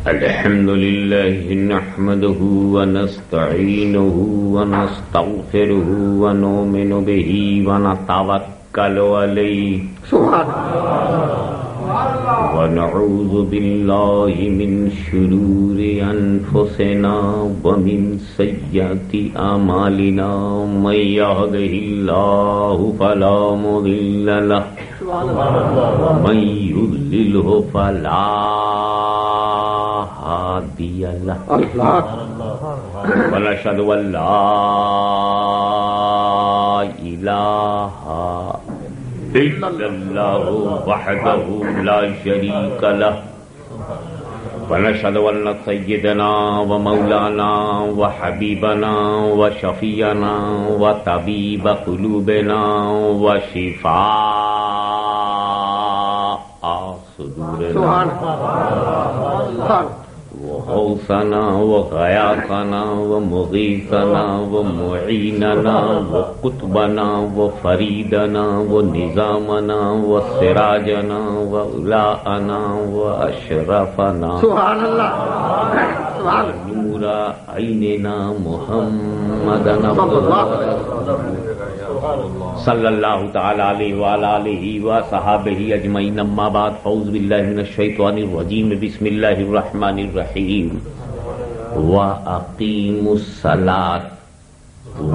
الحمد لله نحمده ونستعينه ونستغفره ونؤمن به ونتوكل عليه ونعوذ بالله من شرور أنفسنا ومن سيئات أعمالنا من يهده الله فلا مضل له من يضلله فلا هادي له ونشهد أن لا إله إلا الله وحده لا شريك له ونشهد أن سيدنا ومولانا وحبيبنا وشفيعنا وطبيب قلوبنا وشفاء صدورنا وغوثنا وغياثنا ومغيثنا ومعيننا وقطبنا وفريدنا ونظامنا وسراجنا وأولاءنا وأشرفنا سبحان الله نور عيننا محمدنا صلی اللہ تعالی علیہ وعلی آلہ وصحابہ اجمعین اما بعد اعوذ باللہ من الشیطان الرجیم بسم اللہ الرحمن الرحیم وَأَقِيمُوا الصَّلَاةَ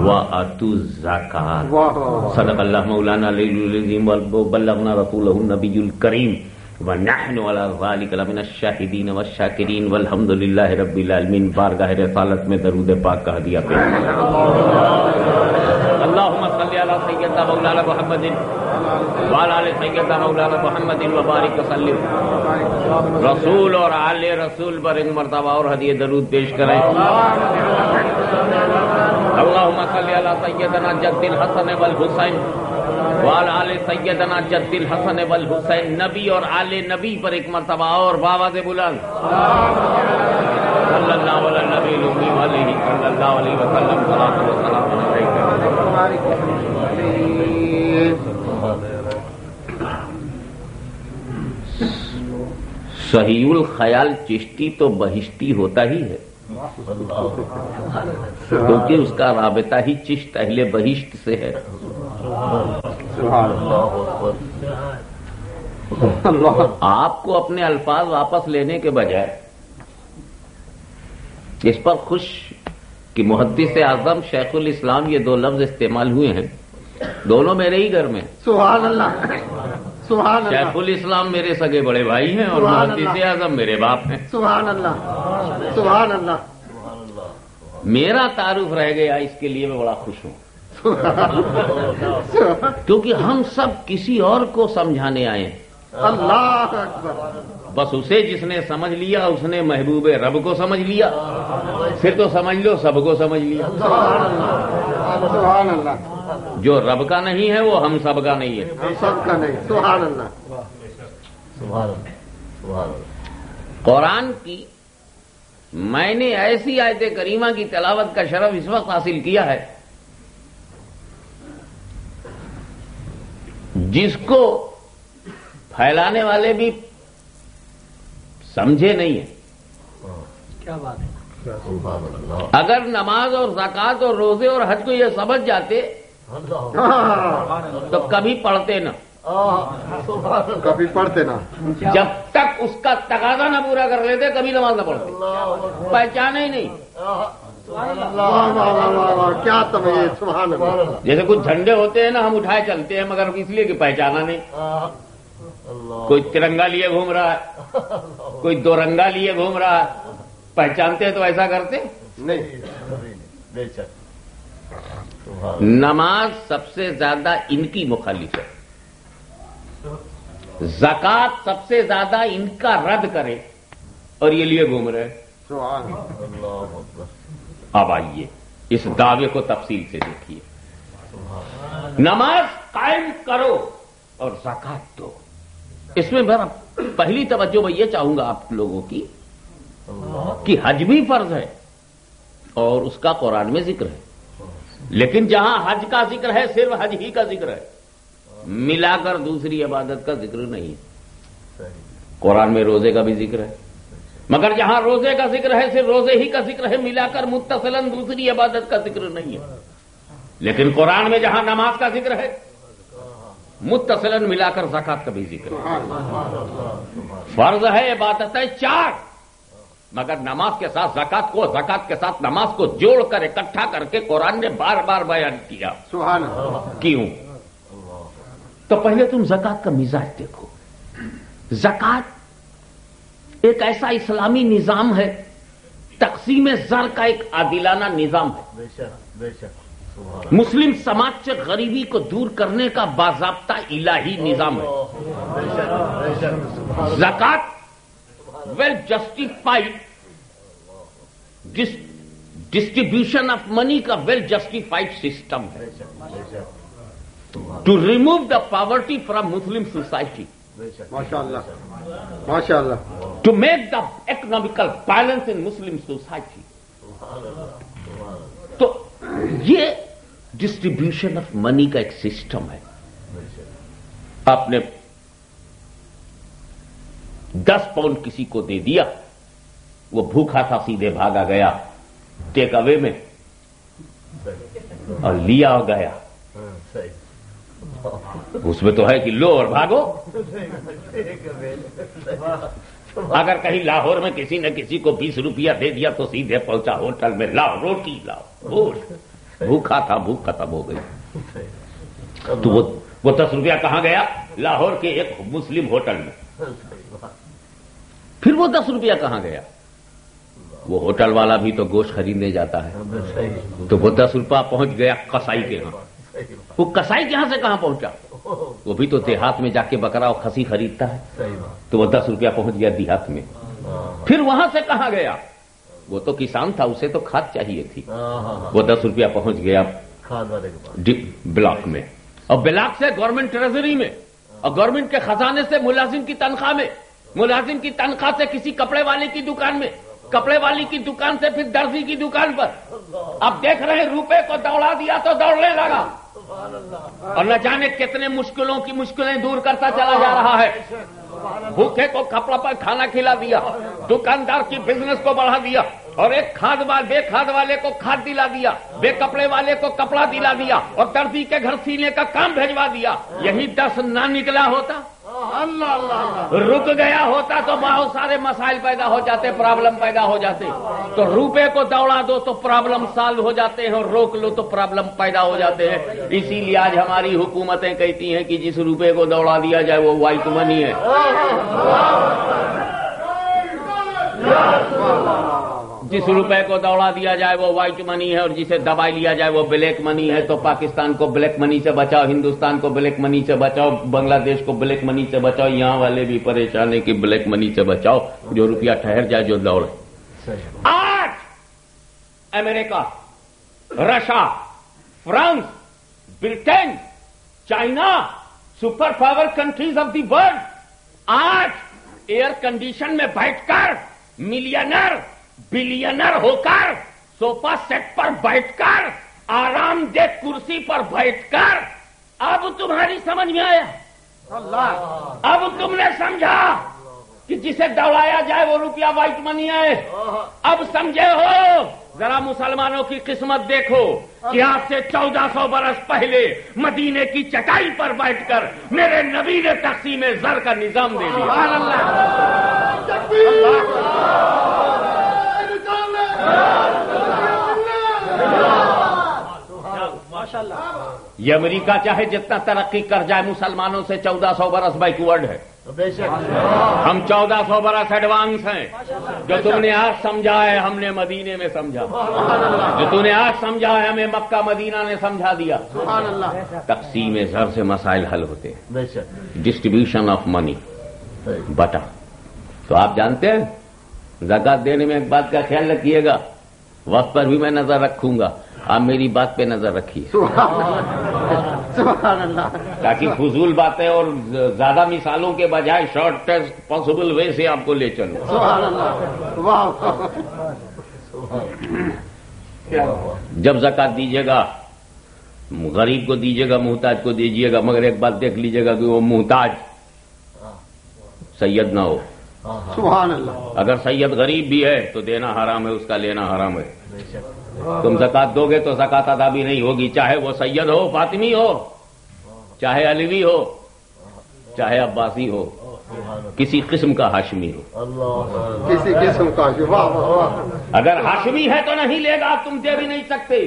وَآتُوا الزَّكَاةَ صدق اللہ مولانا العلی العظیم وبلغنا رسولہ النبی الکریم ونحن علی ذلک لمن الشاہدین والشاکرین والحمد للہ رب العالمین. بارگاہ رسالت میں درود پاک کا ہدیہ پیش اللہم صلی علی سیدنا مولانا محمد وعلی آل سیدنا مولانا محمد وبارک وسلم. رسول اور آل رسول پر ایک مرتبہ اور ہدیہ درود پیش کریں. اللہم صلی علی سیدنا جد الحسن والحسین وعلی آل سیدنا جد الحسن والحسین. نبی اور آل نبی پر ایک مرتبہ اور بابا سے بلند صلی اللہ علیہ نبی الامی علیہ صلی اللہ علیہ وسلم. صلاۃ و سلام علیک. صحیح الخیال چشتی تو بہشتی ہوتا ہی ہے کیونکہ اس کا رابطہ ہی چشت اہل بہشت سے ہے. آپ کو اپنے الفاظ واپس لینے کے بجائے اس پر خوش کہ محدث اعظم شیخ الاسلام یہ دو لفظ استعمال ہوئے ہیں، دونوں میرے ہی گھر میں. سبحان اللہ. سبحان اللہ. شیخ الاسلام میرے سگے بڑے بھائی ہیں اور محدث اعظم میرے باپ ہیں. سبحان اللہ. سبحان اللہ. میرا تعارف رہ گیا، اس کے لیے میں بڑا خوش ہوں کیونکہ ہم سب کسی اور کو سمجھانے آئے ہیں. اللہ اکبر. بس اسے جس نے سمجھ لیا اس نے محبوب رب کو سمجھ لیا، پھر تو سمجھ لو سب کو سمجھ لیا. سبحان اللہ. جو رب کا نہیں ہے وہ ہم سب کا نہیں ہے. ہم سب کا نہیں. سبحان اللہ. سبحان اللہ. قرآن کی میں نے ایسی آیت کریمہ کی تلاوت کا شرف اس وقت حاصل کیا ہے جس کو پھیلانے والے بھی سمجھے نہیں ہیں. کیا بات ہے. اگر نماز اور زکوٰۃ اور روزے اور حج کو یہ سمجھ جاتے تو کبھی پڑھتے نہ. کبھی پڑھتے نہ. جب تک اس کا تقاضا نہ پورا کر لیتے کبھی نماز نہ پڑھتے. پہچانے ہی نہیں. کیا تمیز. سبحان اللہ. جیسے کچھ جھنڈے ہوتے ہیں نا، ہم اٹھائے چلتے ہیں مگر اس لیے کہ پہچانا نہیں. کوئی ترنگا لیے گھوم رہا ہے، کوئی دو رنگا لیے گھوم رہا ہے، پہچانتے تو ایسا کرتے نہیں. نماز سب سے زیادہ ان کی مخالف ہے، زکوٰۃ سب سے زیادہ ان کا رد کرے اور یہ لیے گھوم رہے. اب آئیے اس دعوے کو تفصیل سے دیکھیے. نماز قائم کرو اور زکوٰۃ دو. اس میں میرا پہلی توجہ میں یہ چاہوں گا آپ لوگوں کی کہ حج بھی فرض ہے اور اس کا قرآن میں ذکر ہے، لیکن جہاں حج کا ذکر ہے صرف حج ہی کا ذکر ہے، ملا کر دوسری عبادت کا ذکر نہیں. قرآن میں روزے کا بھی ذکر ہے، مگر جہاں روزے کا ذکر ہے صرف روزے ہی کا ذکر ہے، ملا کر متصلاً دوسری عبادت کا ذکر نہیں ہے۔ لیکن قرآن میں جہاں نماز کا ذکر ہے متصلاً ملا کر زکات کا بھی ذکر ہے۔ فرض ہے عبادت ہے 4، مگر نماز کے ساتھ زکات کو، زکات کے ساتھ نماز کو جوڑ کر اکٹھا کر کے قرآن نے بار بار بیان کیا۔ سبحان اللہ۔ کیوں؟ تو پہلے تم زکات کا مزاج دیکھو۔ زکات ایک ایسا اسلامی نظام ہے، تقسیم زر کا ایک عادلانہ نظام ہے، مسلم سماج سے غریبی کو دور کرنے کا باضابطہ الہی نظام ہے۔ زکات well justified distribution of money کا ویل جسٹیفائڈ سسٹم ہے to remove the poverty from Muslim society, ماشاء اللہ ماشاء اللہ، to make the economical balance in Muslim society. تو یہ ڈسٹریبیوشن آف منی کا ایک سسٹم ہے۔ آپ نے 10 پاؤنڈ کسی کو دے دیا، وہ بھوکا تھا، سیدھے بھاگا گیا ٹیک اوے میں اور لیا گیا۔ اس میں تو ہے کہ لو اور بھاگو۔ اگر کہیں لاہور میں کسی نے کسی کو 20 روپیہ دے دیا تو سیدھے پہنچا ہوٹل میں، لاؤ روٹی لاؤ گوشت، بھوکا تھا، بھوک ختم ہو گئی۔ تو وہ 10 روپیہ کہاں گیا؟ لاہور کے ایک مسلم ہوٹل میں۔ پھر وہ 10 روپیہ کہاں گیا؟ وہ ہوٹل والا بھی تو گوشت خریدنے جاتا ہے، تو وہ 10 روپیہ پہنچ گیا قصائی کے ہاں۔ وہ قصائی کے ہاں سے کہاں پہنچا؟ وہ بھی تو دیہات میں جا کے بکرا اور کھسی خریدتا ہے، تو وہ 10 روپیہ پہنچ گیا دیہات میں۔ پھر وہاں سے کہاں گیا؟ وہ تو کسان تھا، اسے تو کھاد چاہیے تھی، وہ 10 روپیہ پہنچ گیا بلاک میں، اور بلاک سے گورنمنٹ ٹریزری میں، اور گورنمنٹ کے خزانے سے ملازم کی تنخواہ میں، ملازم کی تنخواہ سے کسی کپڑے والے کی دکان میں، کپڑے والی کی دکان سے پھر درزی کی دکان پر۔ اب دیکھ رہے ہیں روپے کو دوڑا دیا تو دوڑنے لگا، اور نہ جانے کتنے مشکلوں کی مشکلیں دور کرتا چلا جا رہا ہے۔ بھوکے کو کپڑا پر کھانا کھلا دیا، دکاندار کی بزنس کو بڑھا دیا، اور ایک بے کھاد والے کو کھاد دلا دیا، بے کپڑے والے کو کپڑا دلا دیا، اور درزی کے گھر سینے کا کام بھجوا دیا۔ یہی 10 نہ نکلا ہوتا، رک گیا ہوتا تو بہت سارے مسائل پیدا ہو جاتے، پرابلم پیدا ہو جاتے۔ تو روپے کو دوڑا دو تو پرابلم سالو ہو جاتے ہیں، اور روک لو تو پرابلم پیدا ہو جاتے ہیں۔ اسی لیے آج ہماری حکومتیں کہتی ہیں کہ جس روپے کو دوڑا دیا جائے وہ وائٹ منی ہے، جس روپے کو دوڑا دیا جائے وہ وائٹ منی ہے، اور جسے دبائی لیا جائے وہ بلیک منی ہے۔ تو پاکستان کو بلیک منی سے بچاؤ، ہندوستان کو بلیک منی سے بچاؤ، بنگلہ دیش کو بلیک منی سے بچاؤ، یہاں والے بھی پریشان ہیں کہ بلیک منی سے بچاؤ، جو روپیہ ٹھہر جائے، جو دوڑے۔ آج امریکہ، Russia, France, Britain, China, super power countries of the world آج ایئر کنڈیشن میں بیٹھ کر، ملینر بلینر ہو کر، صوفہ سیٹ پر بیٹھ کر، آرام دہ کرسی پر بیٹھ کر، اب تمہاری سمجھ میں آیا؟ اب تم نے سمجھا کہ جسے دوڑایا جائے وہ روپیہ وائٹ منی ہے؟ اب سمجھے ہو؟ ذرا مسلمانوں کی قسمت دیکھو کہ آج سے 1400 برس پہلے مدینے کی چٹائی پر بیٹھ کر میرے نبی نے تقسیم زر کا نظام دے دیا۔ یہ امریکہ چاہے جتنا ترقی کر جائے مسلمانوں سے 1400 برس بیکورڈ ہے، ہم 1400 برس ایڈوانس ہیں۔ جو تم نے آج سمجھا ہے ہم نے مدینے میں سمجھا، جو تم نے آج سمجھا ہے ہمیں مکہ مدینہ نے سمجھا دیا۔ تقسیم زر سے مسائل حل ہوتے ہیں، ڈسٹریبیوشن آف منی، بٹا۔ تو آپ جانتے ہیں زکات دینے میں ایک بات کا خیال رکھیے گا، وقت پر بھی میں نظر رکھوں گا، آپ میری بات پہ نظر رکھیے تاکہ فضول باتیں اور زیادہ مثالوں کے بجائے شارٹیسٹ پاسبل وے سے آپ کو لے چلوں۔ جب زکات دیجیے گا غریب کو دیجیے گا، محتاج کو دیجیے گا، مگر ایک بات دیکھ لیجیے گا کہ وہ محتاج سید نہ ہو، سبحان اللہ. اگر سید غریب بھی ہے تو دینا حرام ہے، اس کا لینا حرام ہے. تم زکات دو گے تو زکات ادا بھی نہیں ہوگی، چاہے وہ سید ہو، فاطمی ہو، چاہے علوی ہو، چاہے عباسی ہو، کسی قسم کا ہاشمی ہو. کسی قسم کا. اگر ہاشمی ہے تو نہیں لے گا، تم دے بھی نہیں سکتے.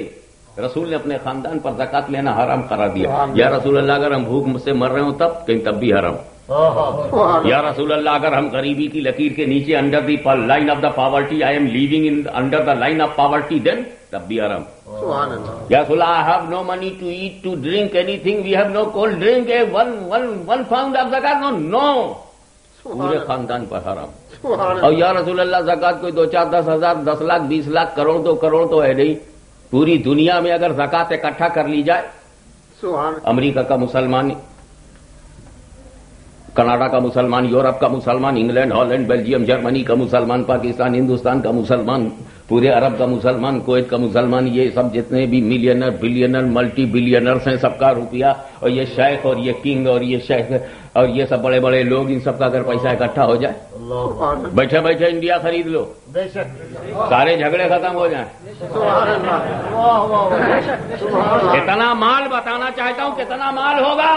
رسول نے اپنے خاندان پر زکات لینا حرام قرار دیا. یا رسول اللہ اگر ہم بھوک سے مر رہے ہوں تب بھی حرام. یا رسول اللہ اگر ہم غریبی کی لکیر کے نیچے under the line of the poverty I am living in under the line of poverty then تب بھی حرام. یا رسول اللہ I have no money to eat to drink anything we have no cold drink one pound of زکات نو پورے خاندان پر حرام. اور یا رسول اللہ زکات کوئی 2 4 10 ہزار 10 لاکھ 20 لاکھ کروڑ تو ہے نہیں. پوری دنیا میں اگر زکات اکٹھا کر لی جائے، امریکہ کا مسلمان، کینیڈا کا مسلمان، یورپ کا مسلمان، انگلینڈ، ہالینڈ، بیلجیم، جرمنی کا مسلمان، پاکستان، ہندوستان کا مسلمان، پورے عرب کا مسلمان، کویت کا مسلمان، یہ سب جتنے بھی ملینر بلینر ملٹی بلینرز ہیں، سب کا روپیہ، اور یہ شیخ اور یہ کنگ اور یہ شیخ اور یہ سب بڑے بڑے لوگ، ان سب کا اگر پیسہ اکٹھا ہو جائے، بیٹھے بیٹھے انڈیا خرید لو، سارے جھگڑے ختم ہو جائیں. اتنا مال بتانا چاہتا ہوں کتنا مال ہوگا،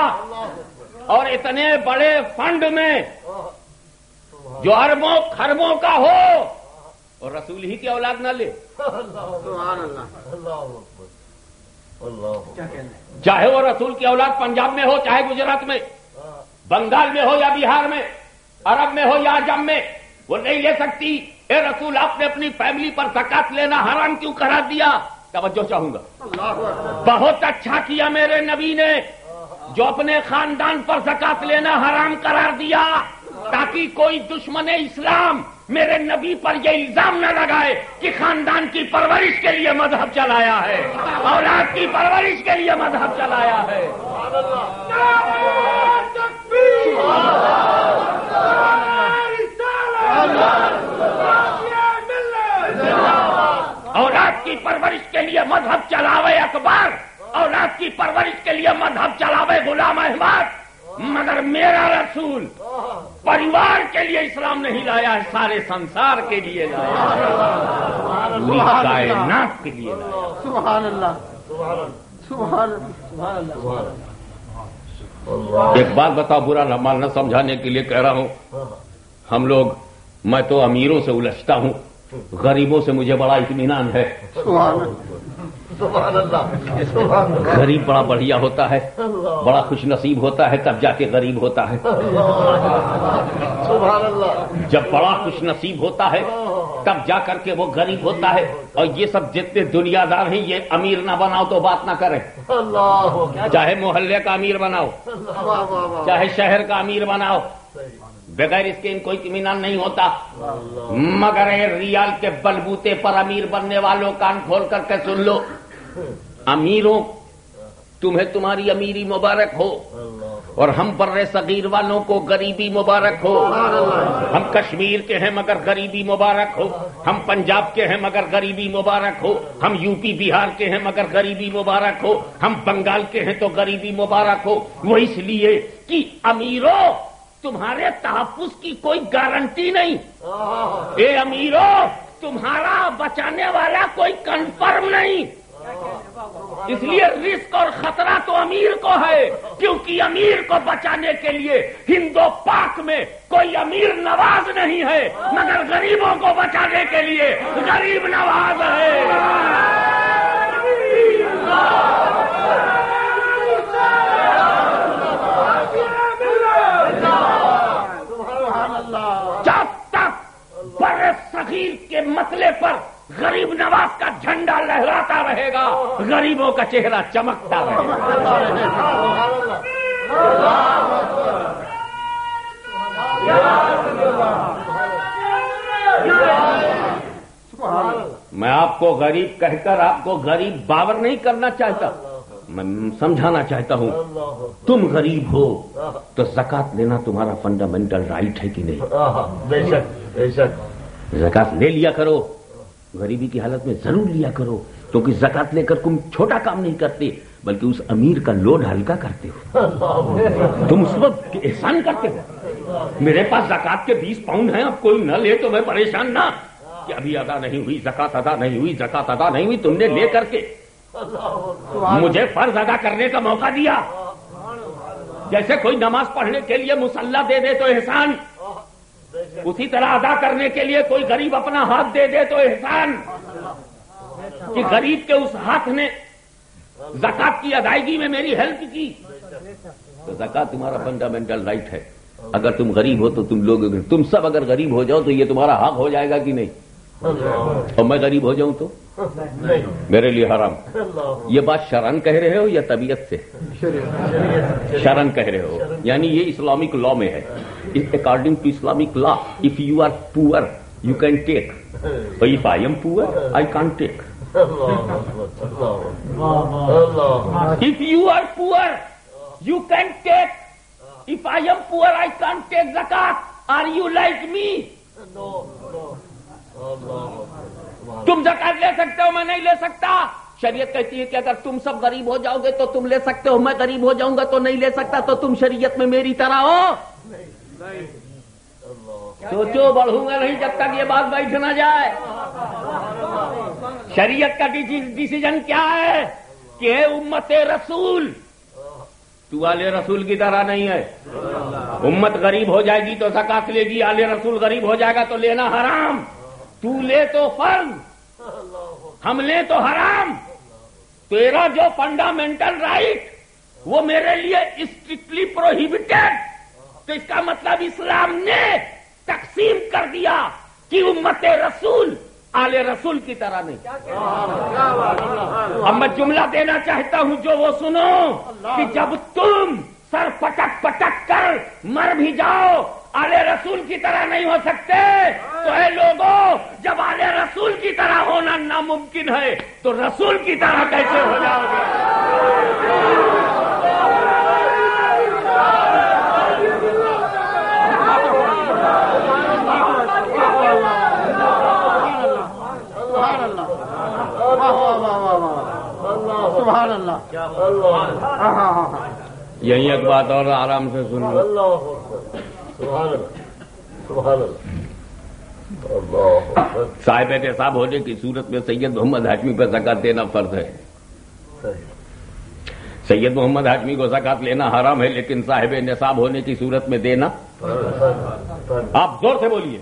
اور اتنے بڑے فنڈ میں جو اربوں خربوں کا ہو اور رسول ہی کی اولاد نہ لے. چاہے وہ رسول کی اولاد پنجاب میں ہو، چاہے گجرات میں، بنگال میں ہو یا بہار میں، عرب میں ہو یا عجم میں، وہ نہیں لے سکتی. اے رسول، آپ نے اپنی فیملی پر زکات لینا حرام کیوں قرار دیا؟ توجہ چاہوں گا. بہت اچھا کیا میرے نبی نے جو اپنے خاندان پر زکات لینا حرام قرار دیا، تاکہ کوئی دشمن اسلام میرے نبی پر یہ الزام نہ لگائے کہ خاندان کی پرورش کے لیے مذہب چلایا ہے، اولاد کی پرورش کے لیے مذہب چلایا ہے. اولاد کی پرورش کے لیے مذہب چلاوے اکبر، اولاد کی پرورش کے لیے مذہب چلاوے غلام احمد، مگر میرا رسول پریوار کے لیے اسلام نہیں لایا ہے، سارے سنسار کے لیے لایا ہے، پوری کائنات کے لیے لایا. سبحان اللہ. سبحان اللہ. ایک بات بتاؤ، برا نہ سمجھانے کے لیے کہہ رہا ہوں. ہم لوگ، میں تو امیروں سے الجھتا ہوں، غریبوں سے مجھے بڑا اطمینان ہے. غریب بڑا بڑھیا ہوتا ہے، بڑا خوش نصیب ہوتا ہے، تب جا کے غریب ہوتا ہے. جب بڑا خوش نصیب ہوتا ہے تب جا کر کے وہ غریب ہوتا ہے. اور یہ سب جتنے دنیا دار ہیں، یہ امیر نہ بناؤ تو بات نہ کریں. چاہے محلے کا امیر بناؤ، چاہے شہر کا امیر بناؤ، بغیر اس کے ان کو اطمینان نہیں ہوتا. مگر ریال کے بلبوتے پر امیر بننے والوں کان کھول کر کے سن لو، امیروں تمہیں تمہاری امیری مبارک ہو، اور ہم بر صغیر والوں کو غریبی مبارک ہو. ہم کشمیر کے ہیں مگر غریبی مبارک ہو، ہم پنجاب کے ہیں مگر غریبی مبارک ہو، ہم یو پی بہار کے ہیں مگر غریبی مبارک ہو، ہم بنگال کے ہیں تو غریبی مبارک ہو. وہ اس لیے کہ امیروں تمہارے تحفظ کی کوئی گارنٹی نہیں. اے امیرو، تمہارا بچانے والا کوئی کنفرم نہیں. اس لیے رسک اور خطرہ تو امیر کو ہے، کیونکہ امیر کو بچانے کے لیے ہند و پاک میں کوئی امیر نواز نہیں ہے، مگر غریبوں کو بچانے کے لیے غریب نواز ہے. جب تک بر صغیر کے مسئلے پر غریب نواز کا جھنڈا لہراتا رہے گا، غریبوں کا چہرہ چمکتا رہے گا. میں آپ کو غریب کہہ کر آپ کو غریب باور نہیں کرنا چاہتا، میں سمجھانا چاہتا ہوں. تم غریب ہو تو زکات لینا تمہارا فنڈامنٹل رائٹ ہے کہ نہیں؟ بے شک بے شک. زکات لے لیا کرو، غریبی کی حالت میں ضرور لیا کرو، کیونکہ زکات لے کر تم چھوٹا کام نہیں کرتے بلکہ اس امیر کا لوڈ ہلکا کرتے ہو، تم اس وقت احسان کرتے ہو. میرے پاس زکات کے 20 پاؤنڈ ہیں، اب کوئی نہ لے تو میں پریشان نہ کہ ابھی ادا نہیں ہوئی، زکات ادا نہیں ہوئی، زکات ادا نہیں ہوئی، تم نے لے کر کے مجھے فرض ادا کرنے کا موقع دیا. جیسے کوئی نماز پڑھنے کے لیے مصلی دے دے تو احسان، اسی طرح ادا کرنے کے لیے کوئی غریب اپنا ہاتھ دے دے تو احسان. کہ غریب کے اس ہاتھ نے زکات کی ادائیگی میں میری ہیلپ کی. تو زکات تمہارا فنڈامنٹل رائٹ ہے. اگر تم غریب ہو تو تم سب اگر غریب ہو جاؤ تو یہ تمہارا حق ہو جائے گا کہ نہیں؟ اور میں غریب ہو جاؤں تو میرے لیے حرام. یہ بات شرعن کہہ رہے ہو یا طبیعت سے؟ شرعن کہہ رہے ہو، یعنی یہ اسلامک لا میں ہے. According to Islamic law if you are poor you can take, if I am poor I can't take. If you are poor you can take, if I am poor I can't take zakat. Are you like me? تم زکات لے سکتے ہو، میں نہیں لے سکتا. شریعت کہتی ہے کہ اگر تم سب غریب ہو جاؤ گے تو تم لے سکتے ہو، میں غریب ہو جاؤں گا تو نہیں لے سکتا. تو تم شریعت میں میری طرح ہو. سوچو، بڑھوں گا نہیں جب تک یہ بات بیٹھ نہ جائے. شریعت کا ڈیسیجن کیا ہے کہ اے امت رسول، تو آل رسول کی طرح نہیں ہے. امت غریب ہو جائے گی تو زکات لے گی، آل رسول غریب ہو جائے گا تو لینا حرام. تو لے تو فرض، ہم لے تو حرام. تیرا جو فنڈامنٹل رائٹ وہ میرے لیے اسٹرکٹلی پروہیبٹڈ. تو اس کا مطلب اسلام نے تقسیم کر دیا کہ امت رسول آل رسول کی طرح نہیں. اب میں جملہ دینا چاہتا ہوں جو وہ سنو کہ جب تم سر پٹک پٹک کر مر بھی جاؤ آل رسول کی طرح نہیں ہو سکتے. تو اے لوگوں، جب آل رسول کی طرح ہونا ناممکن ہے تو رسول کی طرح کیسے ہو جاؤ گے؟ سبحان اللہ. یہی ایک بات اور آرام سے سن لو. صاحب احتساب ہونے کی صورت میں سید محمد ہاشمی پر زکات دینا فرض ہے. سید محمد ہاشمی کو زکات لینا حرام ہے، لیکن صاحب نصاب ہونے کی صورت میں دینا. آپ زور سے بولیے.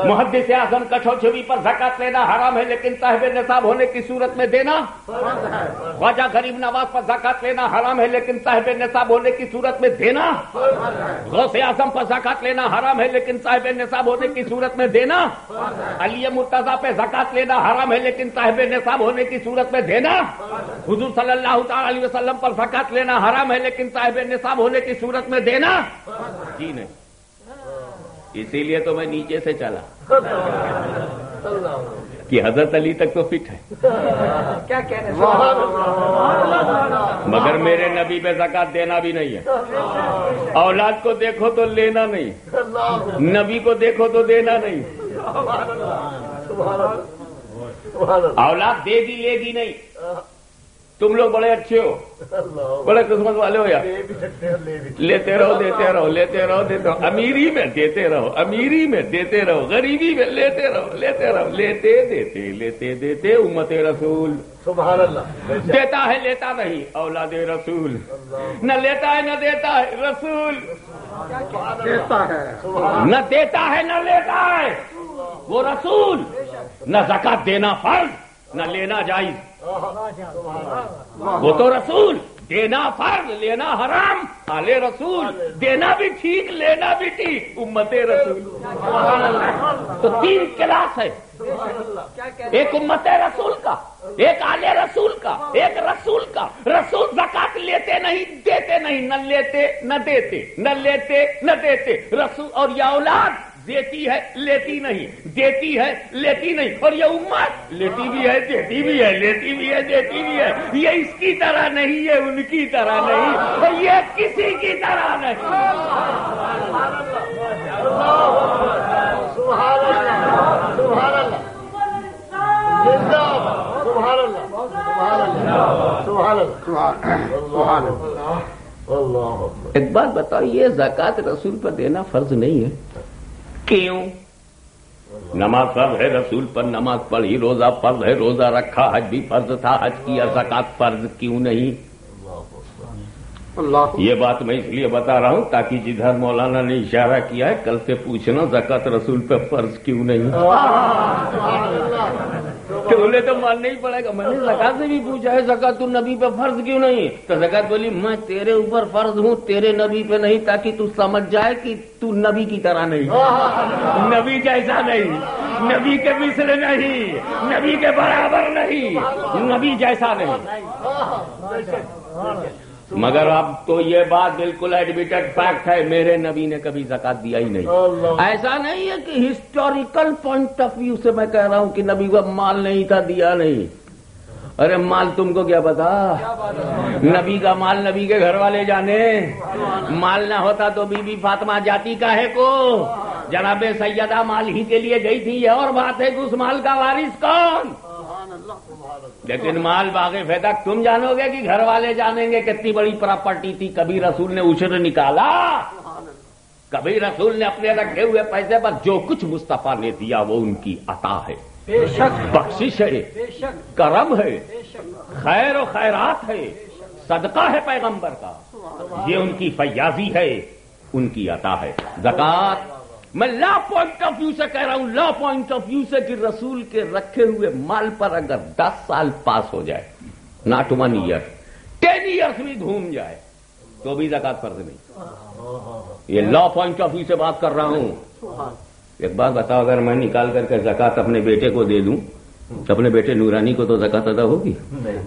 محدث اعظم کچھوچھوی پر زکات لینا حرام ہے، لیکن صاحب نصاب ہونے کی صورت میں دینا. خواجہ غریب نواز پر زکات لینا حرام ہے، لیکن صاحب نصاب ہونے کی صورت میں دینا. غوث اعظم پر زکات لینا حرام ہے، لیکن صاحب نصاب ہونے کی صورت میں دینا. علی مرتضیٰ پہ زکات لینا حرام ہے، لیکن صاحب نصاب ہونے کی صورت میں دینا. حضور صلی اللہ تعالی علیہ وسلم پر زکات لینا حرام ہے، لیکن صاحب نصاب ہونے کی صورت میں دینا. جی نہیں. اسی لیے تو میں نیچے سے چلا کہ حضرت علی تک تو فٹ ہے. کیا کہہ رہے مگر میرے نبی پہ زکات دینا بھی نہیں ہے. اولاد کو دیکھو تو لینا نہیں، نبی کو دیکھو تو دینا نہیں. اولاد دے گی لے گی نہیں. تم لوگ بڑے اچھے ہو، بڑے قسمت والے ہو یار. لیتے رہو دیتے رہو، لیتے رہو دیتے رہو. امیری میں دیتے رہو، امیری میں دیتے رہو، غریبی میں لیتے رہو، لیتے رہو. لیتے دیتے لیتے دیتے امت رسول. سبحان اللہ. دیتا ہے لیتا نہیں، اولاد رسول. نہ لیتا ہے نہ دیتا ہے، رسول. دیتا ہے نہ دیتا ہے نہ لیتا ہے، وہ رسول. نہ زکات دینا فرض نہ لینا جائز، وہ تو رسول. دینا فرض لینا حرام. آل رسول. دینا بھی ٹھیک لینا بھی ٹھیک، امت رسول. تو 3 کلاس ہے، ایک امت رسول کا، ایک آل رسول کا، ایک رسول کا. رسول زکات لیتے نہیں دیتے نہیں، نہ لیتے نہ دیتے، نہ لیتے نہ دیتے. رسول اور یہ اولاد دیتی ہے لیتی نہیں، دیتی ہے لیتی نہیں. اور یہ امت لیتی بھی ہے دیتی بھی ہے، لیتی بھی ہے دیتی بھی ہے. یہ اس کی طرح نہیں، یہ ان کی طرح نہیں، یہ کسی کی طرح نہیں. سبحان اللہ. سبحان اللہ. سبحان اللہ. سبحان اللہ. سبحان اللہ. ایک بات بتاؤ، یہ زکات رسول پر دینا فرض نہیں ہے؟ کیوں؟ نماز فرض ہے، رسول پر نماز پڑھی، روزہ فرض ہے، روزہ رکھا، حج بھی فرض تھا، حج کیا، زکات فرض کیوں نہیں؟ یہ بات میں اس لیے بتا رہا ہوں تاکہ جدھر مولانا نے اشارہ کیا ہے کل سے پوچھنا زکات رسول پہ فرض کیوں نہیں؟ تو انہیں تو ماننا ہی پڑے گا. میں نے زکات سے بھی پوچھا ہے زکات النبی پہ فرض کیوں نہیں؟ تو زکات بولی میں تیرے اوپر فرض ہوں، تیرے نبی پہ نہیں، تاکہ تو سمجھ جائے کہ تو نبی کی طرح نہیں، نبی جیسا نہیں، نبی کے مثل نہیں، نبی کے برابر نہیں، نبی جیسا نہیں. مگر اب تو یہ بات بالکل ایڈمیٹڈ فیکٹ ہے، میرے نبی نے کبھی زکات دیا ہی نہیں. ایسا نہیں ہے کہ ہسٹوریکل پوائنٹ آف ویو سے میں کہہ رہا ہوں کہ نبی کو مال نہیں تھا، دیا نہیں. ارے مال تم کو کیا پتا؟ نبی کا مال نبی کے گھر والے جانے. مال نہ ہوتا تو بی بی فاطمہ جاتی کاہے کو؟ جناب سیدہ مال ہی کے لیے گئی تھی. یہ اور بات ہے کہ اس مال کا وارث کون؟ لیکن مال باغ فیدق تم جانو گے کہ گھر والے جانیں گے کتنی بڑی پراپرٹی تھی. کبھی رسول نے عشر نکالا؟ کبھی رسول نے اپنے رکھے ہوئے پیسے پر جو کچھ مصطفیٰ نے دیا وہ ان کی عطا ہے، بخشش ہے، کرم ہے، خیر و خیرات ہے، صدقہ ہے پیغمبر کا. یہ ان کی فیاضی ہے، ان کی عطا ہے. زکات میں لا پوائنٹ آف ویو سے کہہ رہا ہوں، لا پوائنٹ آف ویو سے کہ رسول کے رکھے ہوئے مال پر اگر 10 سال پاس ہو جائے، ناٹ 1 ایئر، 10 ایئرس بھی گھوم جائے تو بھی زکات فرض نہیں. یہ لا پوائنٹ آف ویو سے بات کر رہا ہوں. ایک بات بتاؤ، اگر میں نکال کر کے زکات اپنے بیٹے کو دے دوں تو اپنے بیٹے نورانی کو تو زکات ادا ہوگی،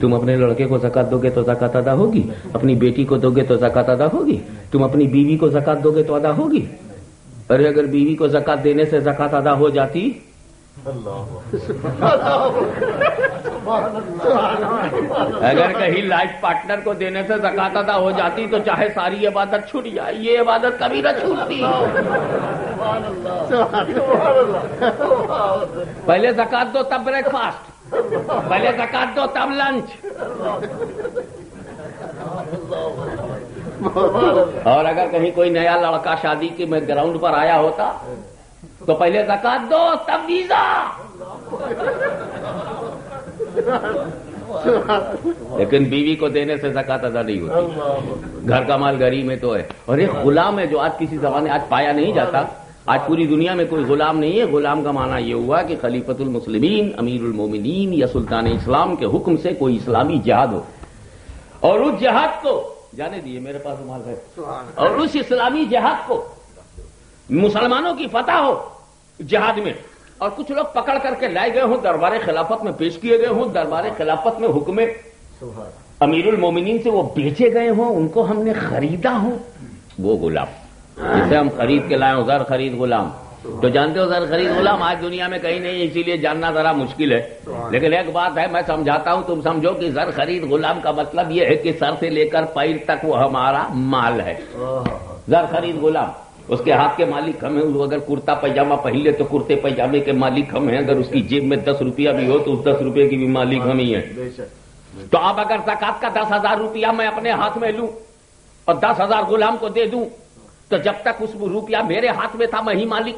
تم اپنے لڑکے کو زکات دو گے تو زکات ادا ہوگی، اپنی بیٹی کو دو گے تو زکات ادا ہوگی، تم اپنی بیوی کو زکات دو گے تو ادا ہوگی. ارے اگر بیوی کو زکات دینے سے زکات ادا ہو جاتی، اگر کہیں لائف پارٹنر کو دینے سے زکات ادا ہو جاتی تو چاہے ساری عبادت چھوٹ جائے، یہ عبادت کبھی نہ چھوٹتی. پہلے زکات دو تب بریک فاسٹ، پہلے زکات دو تب لنچ. اور اگر کہیں کوئی نیا لڑکا شادی کے میں گراؤنڈ پر آیا ہوتا تو پہلے زکات دو تب ویزا. لیکن بیوی کو دینے سے زکات ادا نہیں ہوتی. گھر کا مال گھر ہی میں تو ہے. اور ایک غلام ہے جو آج کسی زمانے آج پایا نہیں جاتا. آج پوری دنیا میں کوئی غلام نہیں ہے. غلام کا معنی یہ ہوا کہ خلیفۃ المسلمین، امیر المومنین یا سلطان اسلام کے حکم سے کوئی اسلامی جہاد ہو، اور اس جہاد کو جانے دیے، میرے پاس مال ہے، اور اس اسلامی جہاد کو مسلمانوں کی فتح ہو جہاد میں، اور کچھ لوگ پکڑ کر کے لائے گئے ہوں، دربار خلافت میں پیش کیے گئے ہوں، دربار خلافت میں حکم امیر المومنین سے وہ بیچے گئے ہوں، ان کو ہم نے خریدا ہو، وہ غلام جسے ہم خرید کے لائے ہوں. زر خرید غلام تو جانتے ہو، زر خرید غلام آج دنیا میں کہیں نہیں، اسی لیے جاننا ذرا مشکل ہے. لیکن ایک بات ہے میں سمجھاتا ہوں، تم سمجھو کہ زر خرید غلام کا مطلب یہ ہے کہ سر سے لے کر پیر تک وہ ہمارا مال ہے. زر خرید غلام، اس کے ہاتھ کے مالک ہم ہیں. اگر کرتا پیجامہ پہن لے تو کرتے پیجامے کے مالک ہم ہیں. اگر اس کی جیب میں 10 روپیہ بھی ہو تو اس 10 روپے کی بھی مالک ہم ہی ہیں. تو اب اگر زکات کا 10,000 روپیہ میں اپنے ہاتھ میں لوں اور 10,000 غلام کو دے دوں تو جب تک اس روپیہ میرے ہاتھ میں تھا میں ہی مالک،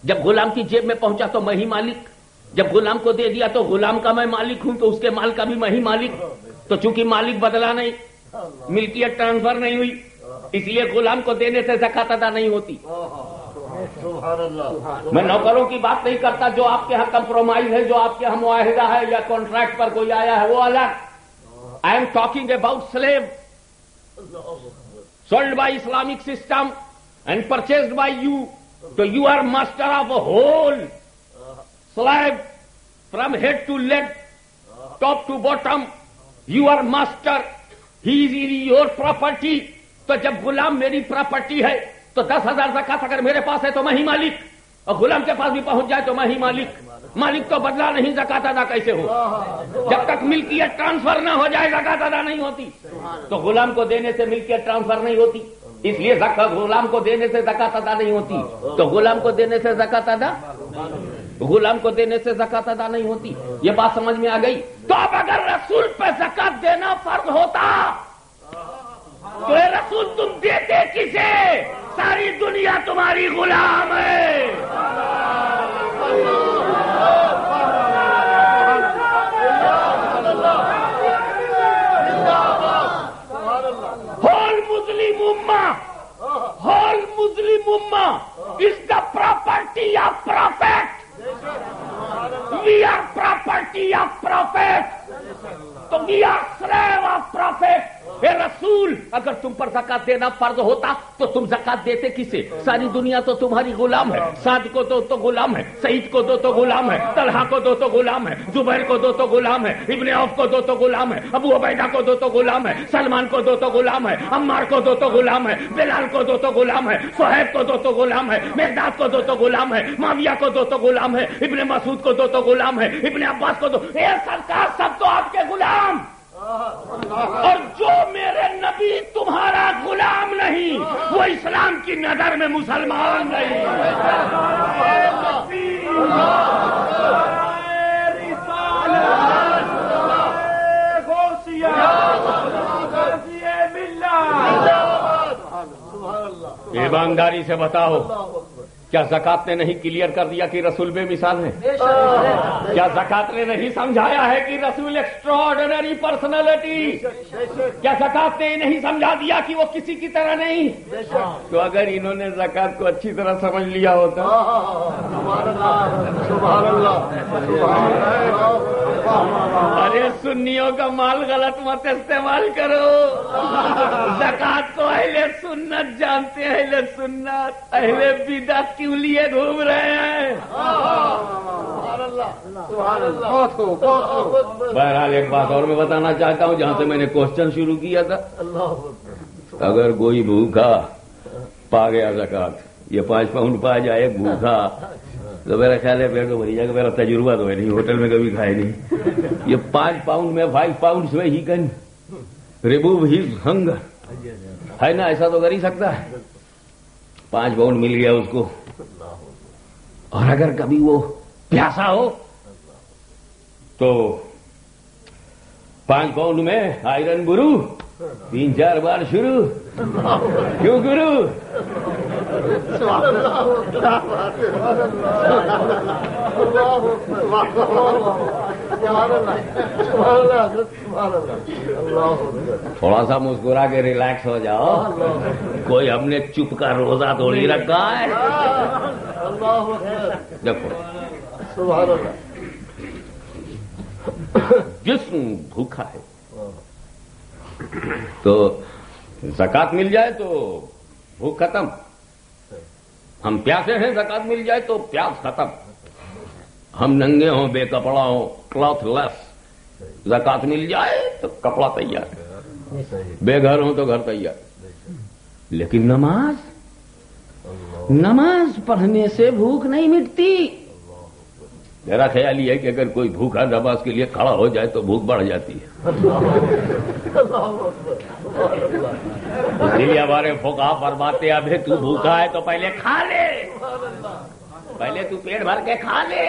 جب غلام کی جیب میں پہنچا تو میں ہی مالک، جب غلام کو دے دیا تو غلام کا میں مالک ہوں، تو اس کے مال کا بھی میں ہی مالک. تو چونکہ مالک بدلا نہیں، ملکیت ٹرانسفر نہیں ہوئی، اس لیے غلام کو دینے سے زکات ادا نہیں ہوتی. میں نوکروں کی بات نہیں کرتا، جو آپ کے ہاں کمپرومائز ہے، جو آپ کے ہاں معاہدہ ہے یا کانٹریکٹ پر کوئی آیا ہے وہ الگ. I am talking about slave sold by Islamic system and purchased by you. So you are master of a whole slave from head to leg, top to bottom. You are master. He is your property. تو جب غلام میری property ہے تو 10,000 زکات اگر میرے پاس ہے تو میں ہی مالک، اور غلام کے پاس بھی پہنچ جائے تو میں ہی مالک. مالک تو بدلا نہیں، زکات ادا کیسے ہو؟ جب تک ملکیت ٹرانسفر نہ ہو جائے زکات ادا نہیں ہوتی. تو غلام کو دینے سے ملکیت ٹرانسفر نہیں ہوتی، اس لیے غلام کو دینے سے زکات ادا نہیں ہوتی. تو غلام کو دینے سے زکات ادا، غلام کو دینے سے زکات ادا نہیں ہوتی. یہ بات سمجھ میں آ گئی؟ تو اب اگر رسول پہ زکات دینا فرض ہوتا تو اے رسول تم دیتے کسے؟ ساری دنیا تمہاری غلام ہے. Whole Muslim Ummah is the property of Prophet. We are property of Prophet. So we are slave of Prophet. اے رسول اگر تم پر زکات دینا فرض ہوتا تو تم زکات دیتے کسے؟ ساری دنیا تو تمہاری غلام ہے. سعد کو دو تو غلام ہے, سعید کو دو تو غلام ہے, طلحہ کو دو تو غلام ہے, زبیر کو دو تو غلام ہے, ابن عوف کو دو تو غلام ہے, ابو عبیدہ کو دو تو غلام ہے, سلمان کو دو تو غلام ہے, عمار کو دو تو غلام ہے, بلال کو دو تو غلام ہے, صہیب کو دو تو غلام ہے, مقداد کو دو تو غلام ہے, معاویہ کو دو تو غلام ہے, ابن مسعود کو دو تو غلام ہے, ابن عباس کو دو. اے سرکار سب تو آپ کے غلام, اور جو میرے نبی تمہارا غلام نہیں وہ اسلام کی نظر میں مسلمان نہیں. ایمانداری سے بتاؤ, کیا زکات نے نہیں کلیئر کر دیا کہ رسول بے مثال ہے؟ کیا زکات نے نہیں سمجھایا ہے کہ رسول ایکسٹرا آرڈنری پرسنالٹی؟ کیا زکات نے نہیں سمجھا دیا کہ وہ کسی کی طرح نہیں؟ تو اگر انہوں نے زکات کو اچھی طرح سمجھ لیا ہوتا. ارے سنیوں کا مال غلط مت استعمال کرو. زکات کو اہل سنت جانتے ہیں, اہل سنت, اہل بدعت کیوں لیے گھوم رہے ہیں؟ بہرحال ایک بات اور میں بتانا چاہتا ہوں جہاں سے میں نے کوشچن شروع کیا تھا. اگر کوئی بھوکا پا گیا زکات, یہ 5 پاؤنڈ پا جائے بھوکا, تو میرا خیال ہے پیٹ تو بھری جائے گا. میرا تجربہ تو ہے نہیں, ہوٹل میں کبھی کھائے نہیں. یہ 5 پاؤنڈ میں 5 پاؤنڈ میں ہی کن ریموو ہز ہنگر ہے نا, ایسا تو کر ہی سکتا ہے. 5 پاؤنڈ مل گیا اس کو, اور اگر کبھی وہ پیاسا ہو تو 5 پاؤنڈ میں آئرن برو 3-4 بار شروع. کیوں گرو؟ تھوڑا سا مسکرا کے ریلیکس ہو جاؤ. کوئی ہم نے چپ کا روزہ تھوڑی رکھا ہے. دیکھو جسم بھوکا ہے تو زکات مل جائے تو بھوک ختم. ہم پیاسے ہیں, زکات مل جائے تو پیاس ختم. ہم ننگے ہوں, بے کپڑا ہوں, کلاتھ لیس, زکات مل جائے تو کپڑا تیار, بے گھر ہوں تو گھر تیار. لیکن نماز پڑھنے سے بھوک نہیں مٹتی. میرا خیال یہ ہے کہ اگر کوئی بھوکا نماز کے لیے کھڑا ہو جائے تو بھوک بڑھ جاتی ہے. اسی لیے ہمارے فقہا فرماتے ہیں ابھی تو بھوکا ہے تو پہلے کھا لے, پہلے تو پیٹ بھر کے کھا لے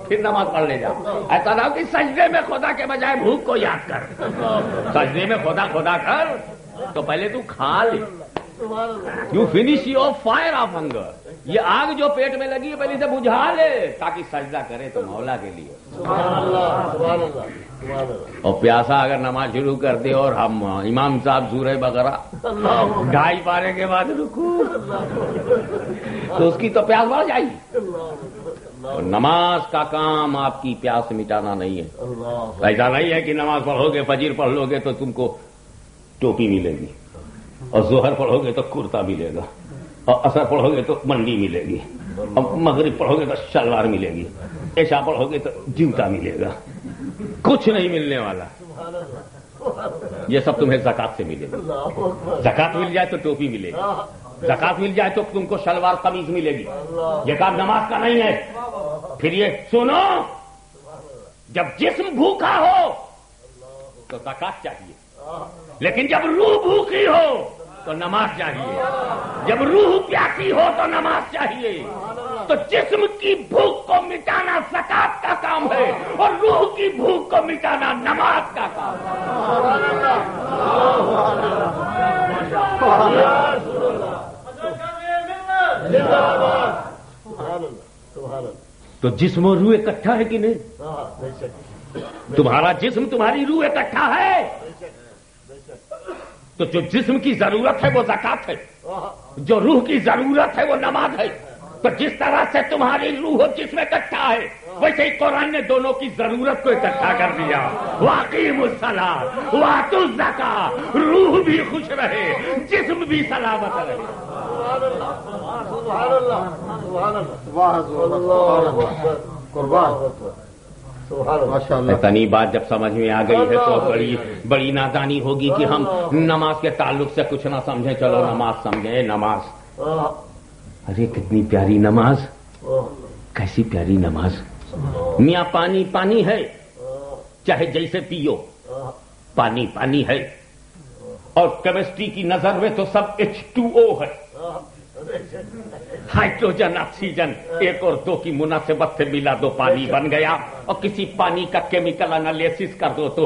پھر نماز پڑھ لے جا. ایسا نہ ہو کہ سجدے میں خدا کے بجائے بھوک کو یاد کر. سجدے میں خدا کر تو پہلے تو کھا لے. You finish your fire of hunger. یہ آگ جو پیٹ میں لگی ہے پہلے سے بجھا لے تاکہ سجدہ کرے تو مولا کے لیے. اور پیاسا اگر نماز شروع کر دے اور ہم امام صاحب سورہ بقرہ 2.5 پارے کے بعد رکوع تو اس کی تو پیاس بڑھ جائے گی. اور نماز کا کام آپ کی پیاس مٹانا نہیں ہے. ایسا نہیں ہے کہ نماز پڑھو گے, فجر پڑھ لو گے تو تم کو ٹوپی ملے گی, اور ظہر پڑھو گے تو کرتا ملے گا, اور عصر پڑھو گے تو منڈی ملے گی, اور مغرب پڑھو گے تو شلوار ملے گی, عشاء پڑھو گے تو جوتا ملے گا. کچھ نہیں ملنے والا. یہ سب تمہیں زکات سے ملے گی. زکات مل جائے تو ٹوپی ملے گی, زکات مل جائے تو تم کو شلوار قمیض ملے گی. یہ کام نماز کا نہیں ہے. پھر یہ سنو, جب جسم بھوکا ہو تو زکات چاہیے, لیکن جب روح بھوکی ہو تو نماز چاہیے. جب روح پیاسی ہو تو نماز چاہیے. تو جسم کی بھوک کو مٹانا زکات کا کام ہے, اور روح کی بھوک کو مٹانا نماز کا کام ہے. تو جسم و روح اکٹھا ہے کہ نہیں؟ تمہارا جسم تمہاری روح اکٹھا ہے. تو جو جسم کی ضرورت ہے وہ زکات ہے، جو روح کی ضرورت ہے وہ نماز ہے. تو جس طرح سے تمہاری روح و جسم اکٹھا ہے، ویسے ہی قرآن نے دونوں کی ضرورت کو اکٹھا کر دیا. واقیم الصلاۃ وآتوا الزکاۃ، روح بھی خوش رہے، جسم بھی سلامت رہے. اتنی بات جب سمجھ میں آ گئی ہے تو بڑی نادانی ہوگی کہ ہم نماز کے تعلق سے کچھ نہ سمجھیں. چلو نماز سمجھیں. نماز، ارے کتنی پیاری نماز، کیسی پیاری نماز. میاں پانی پانی ہے، چاہے جیسے پیو، پانی پانی ہے. اور کیمسٹری کی نظر میں تو سب H2O ہے، ہائیڈروجن آکسیجن. 1 اور 2 کی مناسبت سے ملا دو پانی بن گیا. اور کسی پانی کا کیمیکل انالیسس کر دو تو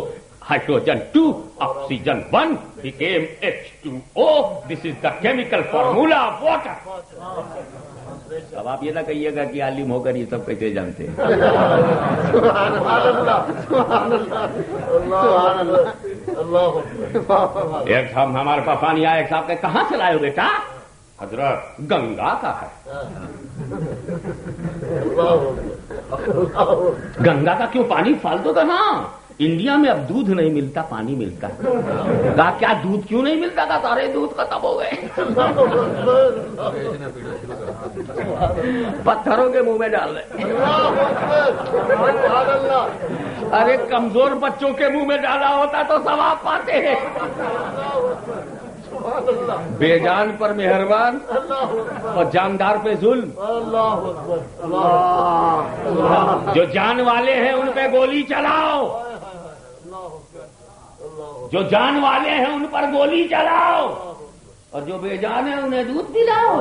hydrogen 2 oxygen 1 became H2O. This is the chemical formula of water. اب آپ یہ نہ کہیے گا کہ عالم ہو کر یہ سب کیسے جانتے ہیں. ایک صاحب ہمارے پاس پانی آیا، ایک صاحب کہ کہاں سے لائے ہو بیٹا؟ حضرت گنگا کا ہے. گنگا کا کیوں پانی فالتو کا؟ نا انڈیا میں اب دودھ نہیں ملتا، پانی ملتا ہے. کہا کیا دودھ کیوں نہیں ملتا؟ کہا سارے دودھ ختم ہو گئے. پتھروں کے منہ میں ڈال رہے. ارے کمزور بچوں کے منہ میں ڈالا ہوتا تو ثواب پاتے ہیں. بے جان پر مہربان اور جاندار پہ ظلم. جو جان والے ہیں ان پہ گولی چلاؤ، جو جان والے ہیں ان پر گولی چلاؤ، اور جو بے جان ہیں انہیں دودھ پلاؤ.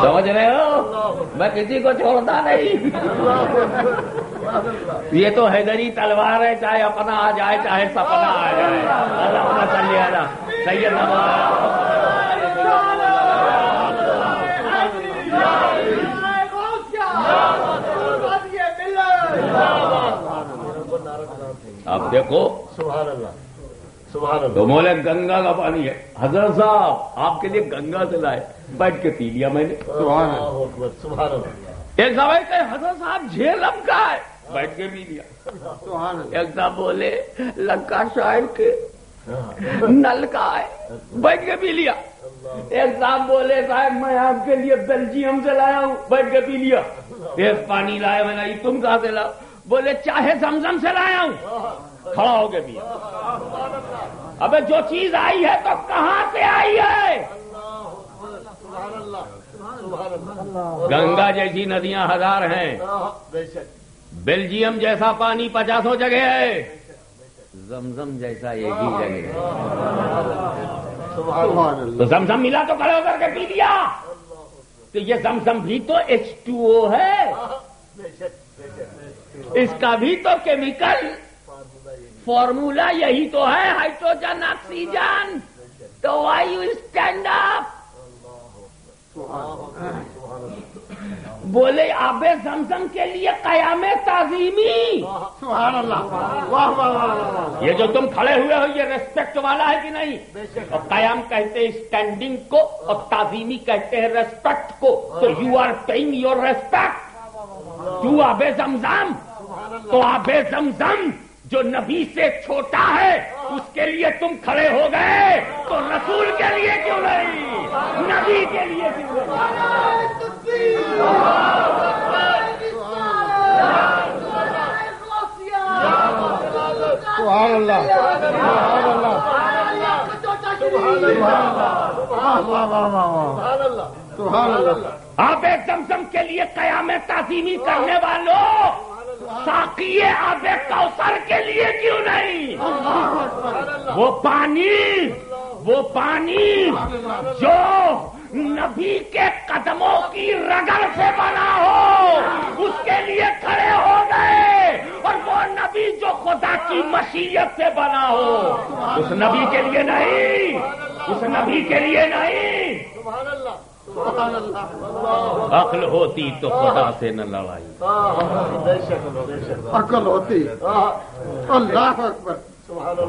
سمجھ رہے ہو؟ میں کسی کو چھوڑتا نہیں. یہ تو حیدری تلوار ہے، چاہے اپنا آ جائے چاہے سپنا آ جائے. اللہ صلی علی سیدنا آپ دیکھو تو مولے گنگا کا پانی ہے. حضرت صاحب آپ کے لیے گنگا سے لائے، بیٹھ کے پی لیا میں نے. ایک صاحب کہ حضرت صاحب جھیلم کا ہے، بیٹھ کے پی لیا. ایک صاحب بولے لنکا شاہر کے نل کا ہے، بیٹھ کے پی لیا. ایک صاحب بولے صاحب میں آپ کے لیے بیلجیم سے لایا ہوں، بیٹھ کے پی لیا. ایک پانی لایا میں نے، تم کہاں سے لاؤ؟ بولے چاہے زمزم سے لایا ہوں. کھڑا ہو کے پیا. ابے جو چیز آئی ہے تو کہاں سے آئی ہے؟ گنگا جیسی ندیاں 1000 ہیں، بیلجیم جیسا پانی 50 جگہ ہے، زمزم جیسا ایک ہی جگہ ہے. تو زمزم ملا تو کھڑے ہو کر کے پی لیا. تو یہ زمزم بھی تو H2O ہے، اس کا بھی تو کیمیکل فارمولا یہی تو ہے، ہائیڈروجن آکسیجن. تو وائی یو اسٹینڈ اپ؟ بولے آب زمزم کے لیے قیام تعظیمی. یہ جو تم کھڑے ہوئے ہو یہ ریسپیکٹ والا ہے کہ نہیں؟ اور قیام کہتے ہیں اسٹینڈنگ کو، اور تعظیمی کہتے ہیں ریسپیکٹ کو. تو you are paying your respect to آب زمزم. تو آب زمزم جو نبی سے چھوٹا ہے اس کے لیے تم کھڑے ہو گئے، تو رسول کے لیے کیوں نہیں؟ نبی کے لیے کیوں نہیں؟ سبحان اللہ. آپ زمزم کے لیے قیام تعظیمی کرنے والوں، ساقی آب کوثر کے لیے کیوں نہیں؟ وہ پانی جو نبی کے قدموں کی رگڑ سے بنا ہو اس کے لیے کھڑے ہو گئے. اور وہ نبی جو خدا کی مشیت سے بنا ہو، اس نبی کے لیے نہیں، اس نبی کے لیے نہیں۔ سبحان اللہ، سبحان اللہ۔ عقل ہوتی تو خدا سے نہ لڑائی، بے شک بے شک، عقل ہوتی۔ اللہ اکبر۔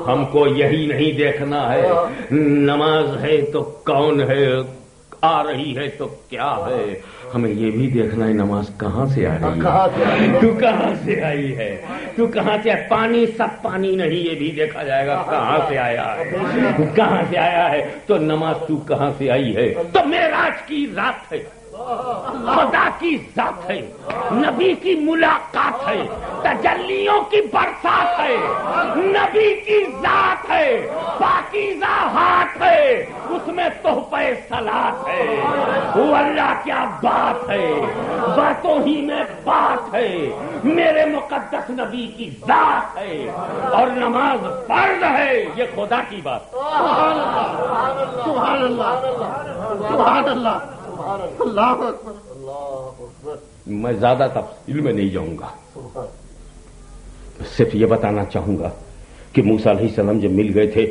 ہم کو یہی نہیں دیکھنا ہے نماز ہے تو کون ہے، آ رہی ہے تو کیا ہے، ہمیں یہ بھی دیکھنا ہے نماز کہاں سے آ رہی ہے، تو کہاں سے آئی ہے، تو کہاں سے پانی سب پانی نہیں، یہ بھی دیکھا جائے گا کہاں سے آیا ہے، کہاں سے آیا ہے، تو نماز تو کہاں سے آئی ہے، تو معراج کی رات ہے، خدا کی ذات ہے، نبی کی ملاقات ہے، تجلیوں کی برسات ہے، نبی کی ذات ہے، پاکیزہ ہاتھ ہے، اس میں تحفہ صلات ہے، وہ اللہ کیا بات ہے، باتوں ہی میں بات ہے، میرے مقدس نبی کی ذات ہے، اور نماز فرض ہے، یہ خدا کی بات۔ سبحان اللہ، سبحان اللہ، اللہ اکبر۔ میں زیادہ تفصیل میں نہیں جاؤں گا، صرف یہ بتانا چاہوں گا کہ موسیٰ علیہ السلام جب مل گئے تھے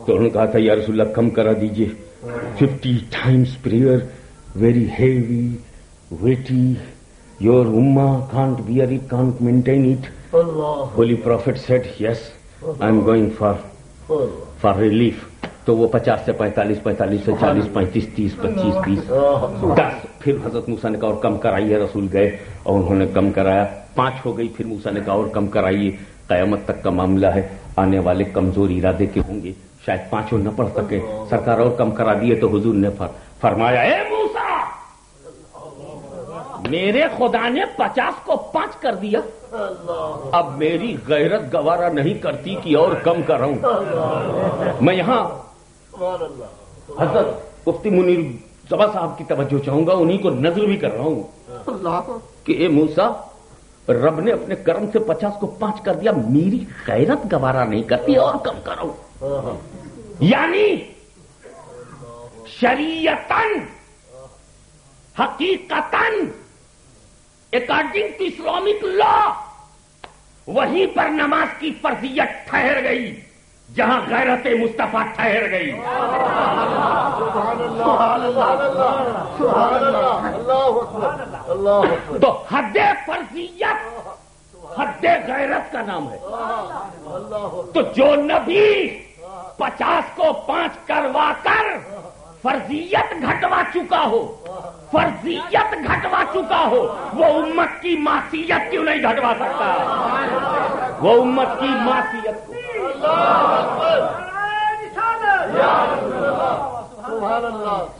تو انہوں نے کہا تھا یا رسول اللہ کم کرا دیجئے، 50 times prayer, very heavy, weighty, your ummah can't bear it, can't maintain it. Holy Prophet said, yes, I'm going for relief. تو وہ 50 سے 45 سے 40 35 30 25 30 10 پھر حضرت موسیٰ نے کہا اور کم کرائیے، رسول گئے اور انہوں نے کم کرایا، 5 ہو گئی، پھر موسیٰ نے کہا اور کم کرائیے، قیامت تک کا معاملہ ہے، آنے والے کمزور ارادے کے ہوں گے، شاید 5 نہ پڑھ سکے، سرکار اور کم کرا دیے تو حضور نے فرمایا اے موسیٰ، میرے خدا نے 50 کو 5 کر دیا، اب میری غیرت گوارا نہیں کرتی کہ اور کم کراؤں۔ میں یہاں حضرت مفتی منیر زبا صاحب کی توجہ چاہوں گا، انہی کو نظر بھی کر رہا ہوں کہ اے موسیٰ، رب نے اپنے کرم سے 50 کو 5 کر دیا، میری غیرت گوارا نہیں کرتی اور کم کراؤں۔ یعنی شریعتاً حقیقتاً اکارڈنگ ٹو اسلامک لا وہیں پر نماز کی فرضیت ٹھہر گئی جہاں غیرت مصطفیٰ ٹھہر گئی۔ تو حد فرضیت حد غیرت کا نام ہے۔ تو جو نبی 50 کو 5 کروا کر فرضیت گھٹوا چکا ہو، فرضیت گھٹوا چکا ہو، وہ امت کی معصیت کیوں نہیں گھٹوا سکتا؟ وہ امت کی معصیت کو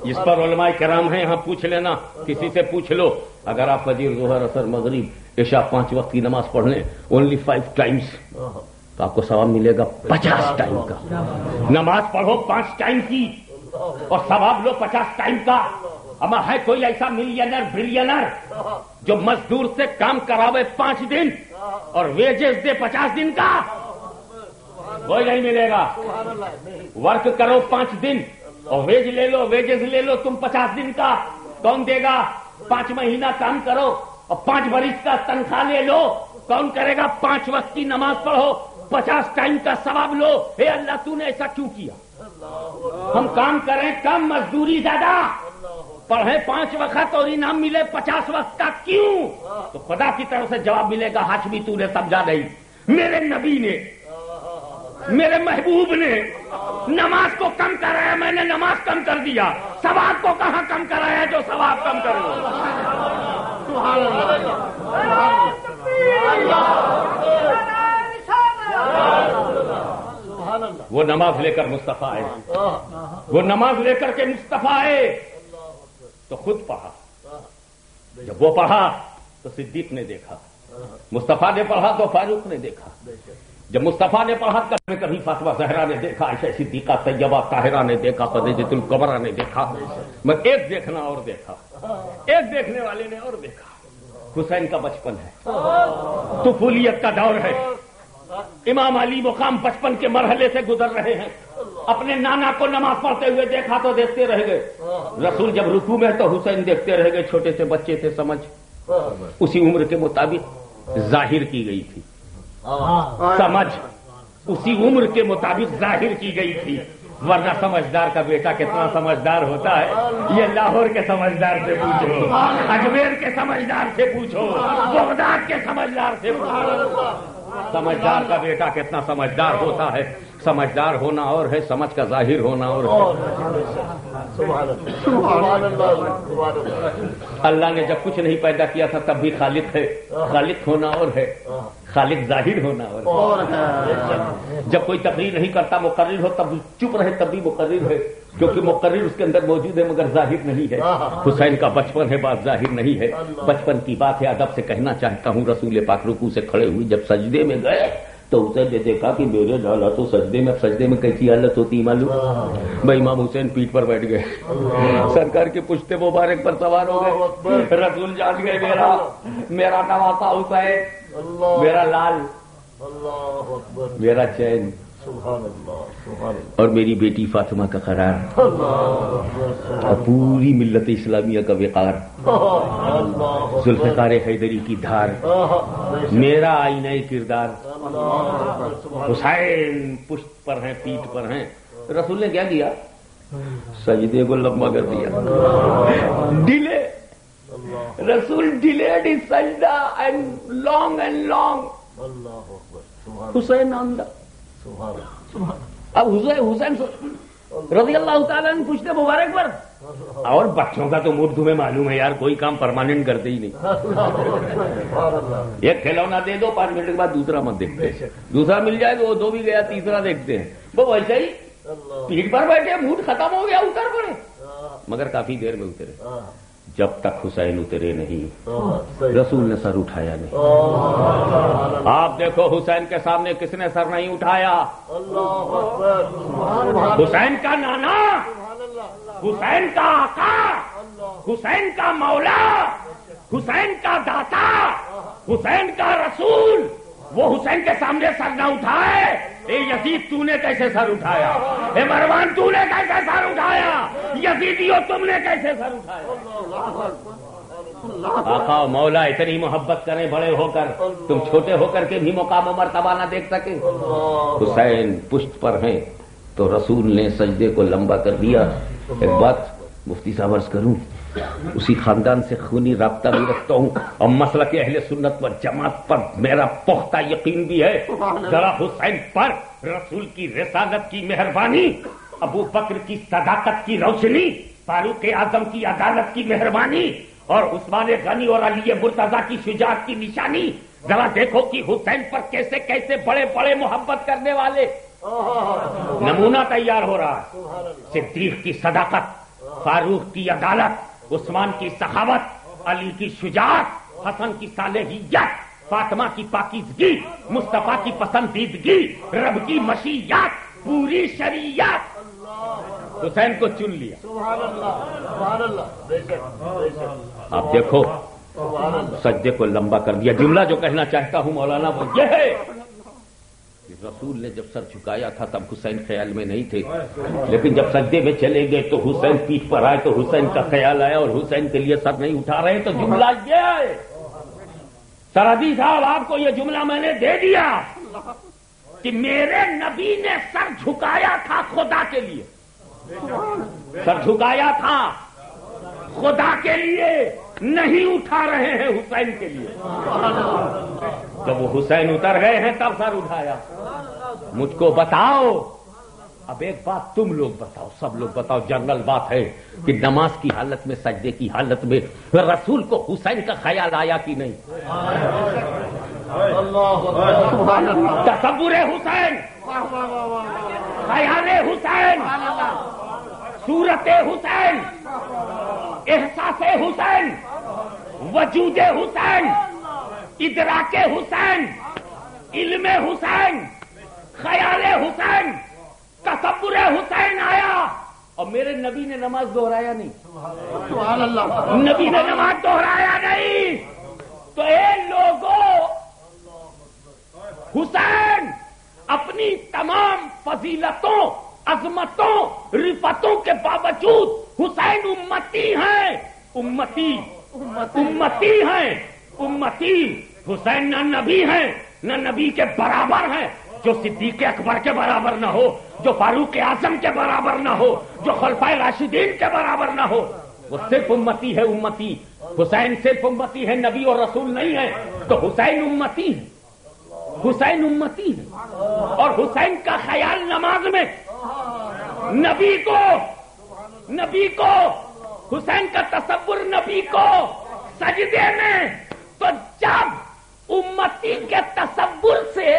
اس پر علماء کرام ہیں، یہاں پوچھ لینا، کسی سے پوچھ لو، اگر آپ فجر ظہر عصر مغرب عشاء 5 وقت کی نماز پڑھ لیں اونلی 5 ٹائمز تو آپ کو ثواب ملے گا 50 ٹائم کا۔ نماز پڑھو 5 ٹائم کی اور ثواب لو 50 ٹائم کا۔ اما ہے کوئی ایسا ملینر بلینر جو مزدور سے کام کراوے 5 دن اور ویجز دے 50 دن کا؟ کوئی نہیں ملے گا۔ ورک کرو 5 دن اور ویج لے لو، ویجز لے لو تم 50 دن کا، کون دے گا؟ 5 مہینہ کام کرو اور 5 برس کا تنخواہ لے لو، کون کرے گا؟ 5 وقت کی نماز پڑھو 50 ٹائم کا ثواب لو۔ اے اللہ تو نے ایسا کیوں کیا؟ ہم کام کریں کم، مزدوری زیادہ، پڑھیں 5 وقت اور انعام ملے 50 وقت کا، کیوں؟ تو خدا کی طرف سے جواب ملے گا ہاشمی تو نے سمجھا نہیں، میرے نبی نے، میرے محبوب نے نماز کو کم کرایا، میں نے نماز کم کر دیا، ثواب کو کہاں کم کرایا جو ثواب کم کرو؟ وہ نماز لے کر مصطفیٰ آئے، وہ نماز لے کر کے مصطفیٰ آئے تو خود پڑھا، جب وہ پڑھا تو صدیق نے دیکھا، مصطفیٰ نے پڑھا تو فاروق نے دیکھا، جب مصطفیٰ نے پڑھا کبھی فاطمہ زہرا نے دیکھا، عائشہ صدیقہ طیبہ طاہرہ نے دیکھا، خدیجہ الکبریٰ نے دیکھا، میں ایک دیکھنا اور دیکھا، ایک دیکھنے والے نے اور دیکھا۔ حسین کا بچپن ہے، طفولیت کا دور ہے، امام علی مقام بچپن کے مرحلے سے گزر رہے ہیں، اپنے نانا کو نماز پڑھتے ہوئے دیکھا تو دیکھتے رہ گئے، رسول جب رکوع میں تو حسین دیکھتے رہ گئے، چھوٹے سے بچے تھے، سمجھ اسی عمر کے مطابق ظاہر کی گئی تھی، سمجھ اسی عمر کے مطابق ظاہر کی گئی تھی، ورنہ سمجھدار کا بیٹا کتنا سمجھدار ہوتا ہے یہ لاہور کے سمجھدار سے پوچھو، اجمیر کے سمجھدار سے پوچھو، بغداد کے سمجھدار سے پوچھو، سمجھدار کا بیٹا کتنا سمجھدار ہوتا ہے۔ سمجھدار ہونا اور ہے، سمجھ کا ظاہر ہونا اور ہے۔ اللہ نے جب کچھ نہیں پیدا کیا تھا تب بھی خالق ہے، خالق ہونا اور ہے، خالق ظاہر ہونا اور ہے۔ جب کوئی تقریر نہیں کرتا مقرر ہو تب چپ رہے تب بھی مقرر ہے، کیونکہ مقرر اس کے اندر موجود ہے مگر ظاہر نہیں ہے۔ حسین کا بچپن ہے، بات ظاہر نہیں ہے، بچپن کی بات ہے۔ ادب سے کہنا چاہتا ہوں، رسول پاک رکوع سے کھڑے ہوئے جب سجدے میں گئے تو حسین نے دیکھا کہ میرے ڈالا تو سجدے میں، سجدے میں کیسی حالت ہوتی معلوم؟ بھائی امام حسین پیٹھ پر بیٹھ گئے، سرکار کے پشتے مبارک پر سوار ہو گئے۔ رسول جان گئے میرا نواسا حسین، میرا لال، میرا چین اور میری بیٹی فاطمہ کا قرار اور پوری ملت اسلامیہ کا وقار، ذوالفقار حیدری کی دھار، میرا آئینہ کردار۔ حسین پشت پر ہیں، پیٹھ پر ہیں۔ رسول نے کیا کیا؟ سجدے کو لمبا کر دیا، ڈیلے۔ رسول ڈیلیڈ ہز سجدہ اینڈ لانگ حسین آن دا۔ اب حسین رضی اللہ تعالیٰ نے پوچھتے مبارک پر، اور بچوں کا تو موڈ تمہیں معلوم ہے یار، کوئی کام پرماننٹ کرتے ہی نہیں۔ ایک کھلونا دے دو، 5 منٹ کے بعد دوسرا مت دیکھتے، دوسرا مل جائے تو وہ دو بھی گیا، تیسرا دیکھتے ہیں۔ وہ ویسے ہی پیٹھ پر بیٹھے، موڈ ختم ہو گیا، اتر پڑے، مگر کافی دیر میں اترے۔ جب تک حسین اترے نہیں رسول نے سر اٹھایا نہیں۔ آپ دیکھو حسین کے سامنے کس نے سر نہیں اٹھایا؟ حسین کا نانا، حسین کا آقا، حسین کا مولا، حسین کا داتا، حسین کا رسول، وہ حسین کے سامنے سر نہ اٹھائے۔ اے یزید تو نے کیسے سر اٹھایا؟ اے مروان تو نے کیسے سر اٹھایا؟ یزیدیو تم نے کیسے سر اٹھایا؟ آقا و مولا اتنی محبت کریں بڑے ہو کر، تم چھوٹے ہو کر کے بھی مقام و مرتبہ نہ دیکھ سکے۔ حسین پشت پر ہیں تو رسول نے سجدے کو لمبا کر دیا۔ ایک بات مفتی صاحب عرض کروں، اسی خاندان سے خونی رابطہ بھی رکھتا ہوں اور مسلک اہل سنت و جماعت پر میرا پختہ یقین بھی ہے۔ ذرا حسین پر رسول کی رسالت کی مہربانی، ابو بکر کی صداقت کی روشنی، فاروق اعظم کی عدالت کی مہربانی اور عثمان غنی اور علی مرتضیٰ کی شجاعت کی نشانی، ذرا دیکھو کہ حسین پر کیسے کیسے بڑے بڑے محبت کرنے والے نمونہ تیار ہو رہا ہے۔ صدیق کی صداقت، فاروق کی عدالت، عثمان کی سخاوت، علی کی شجاعت، حسن کی صالحیت، فاطمہ کی پاکیزگی، مصطفیٰ کی پسندیدگی، رب کی مشیت، پوری شریعت، حسین کو چن لیا۔ آپ دیکھو سجدے کو لمبا کر دیا۔ جملہ جو کہنا چاہتا ہوں مولانا وہ یہ ہے کہ رسول نے جب سر جھکایا تھا تب حسین خیال میں نہیں تھے، لیکن جب سجدے میں چلے گئے تو حسین پیٹھ پر آئے تو حسین کا خیال آیا اور حسین کے لیے سر نہیں اٹھا رہے تو جملہ یہ ہے۔ سرحدی صاحب آپ کو یہ جملہ میں نے دے دیا کہ میرے نبی نے سر جھکایا تھا خدا کے لیے، سر جھکایا تھا خدا کے لیے، نہیں اٹھا رہے ہیں حسین کے لیے۔ جب وہ حسین اتر گئے ہیں تب سر اٹھایا۔ مجھ کو بتاؤ، اب ایک بات تم لوگ بتاؤ، سب لوگ بتاؤ، جنرل بات ہے کہ نماز کی حالت میں، سجدے کی حالت میں رسول کو حسین کا خیال آیا کہ نہیں؟ تصور حسین، خیال حسین، صورت حسین، احساس حسین، وجود حسین، ادراک حسین، علم حسین، خیال حسین، تصور حسین آیا اور میرے نبی نے نماز دہرایا نہیں، نبی نے نماز دہرایا نہیں۔ تو اے لوگوں، حسین اپنی تمام فضیلتوں، عظمتوں، رفتوں کے باوجود حسین امتی ہیں، امتی ہیں، امتی۔ حسین نہ نبی ہیں نہ نبی کے برابر ہیں، جو صدیق اکبر کے برابر نہ ہو، جو فاروق اعظم کے برابر نہ ہو، جو خلفائے راشدین کے برابر نہ ہو، وہ صرف امتی ہے، امتی۔ حسین صرف امتی ہے، نبی اور رسول نہیں ہے، تو حسین امتی ہے، حسین امتی ہے۔ اور حسین کا خیال نماز میں نبی کو حسین کا تصور نبی کو سجدے میں، تو جب امتی کے تصور سے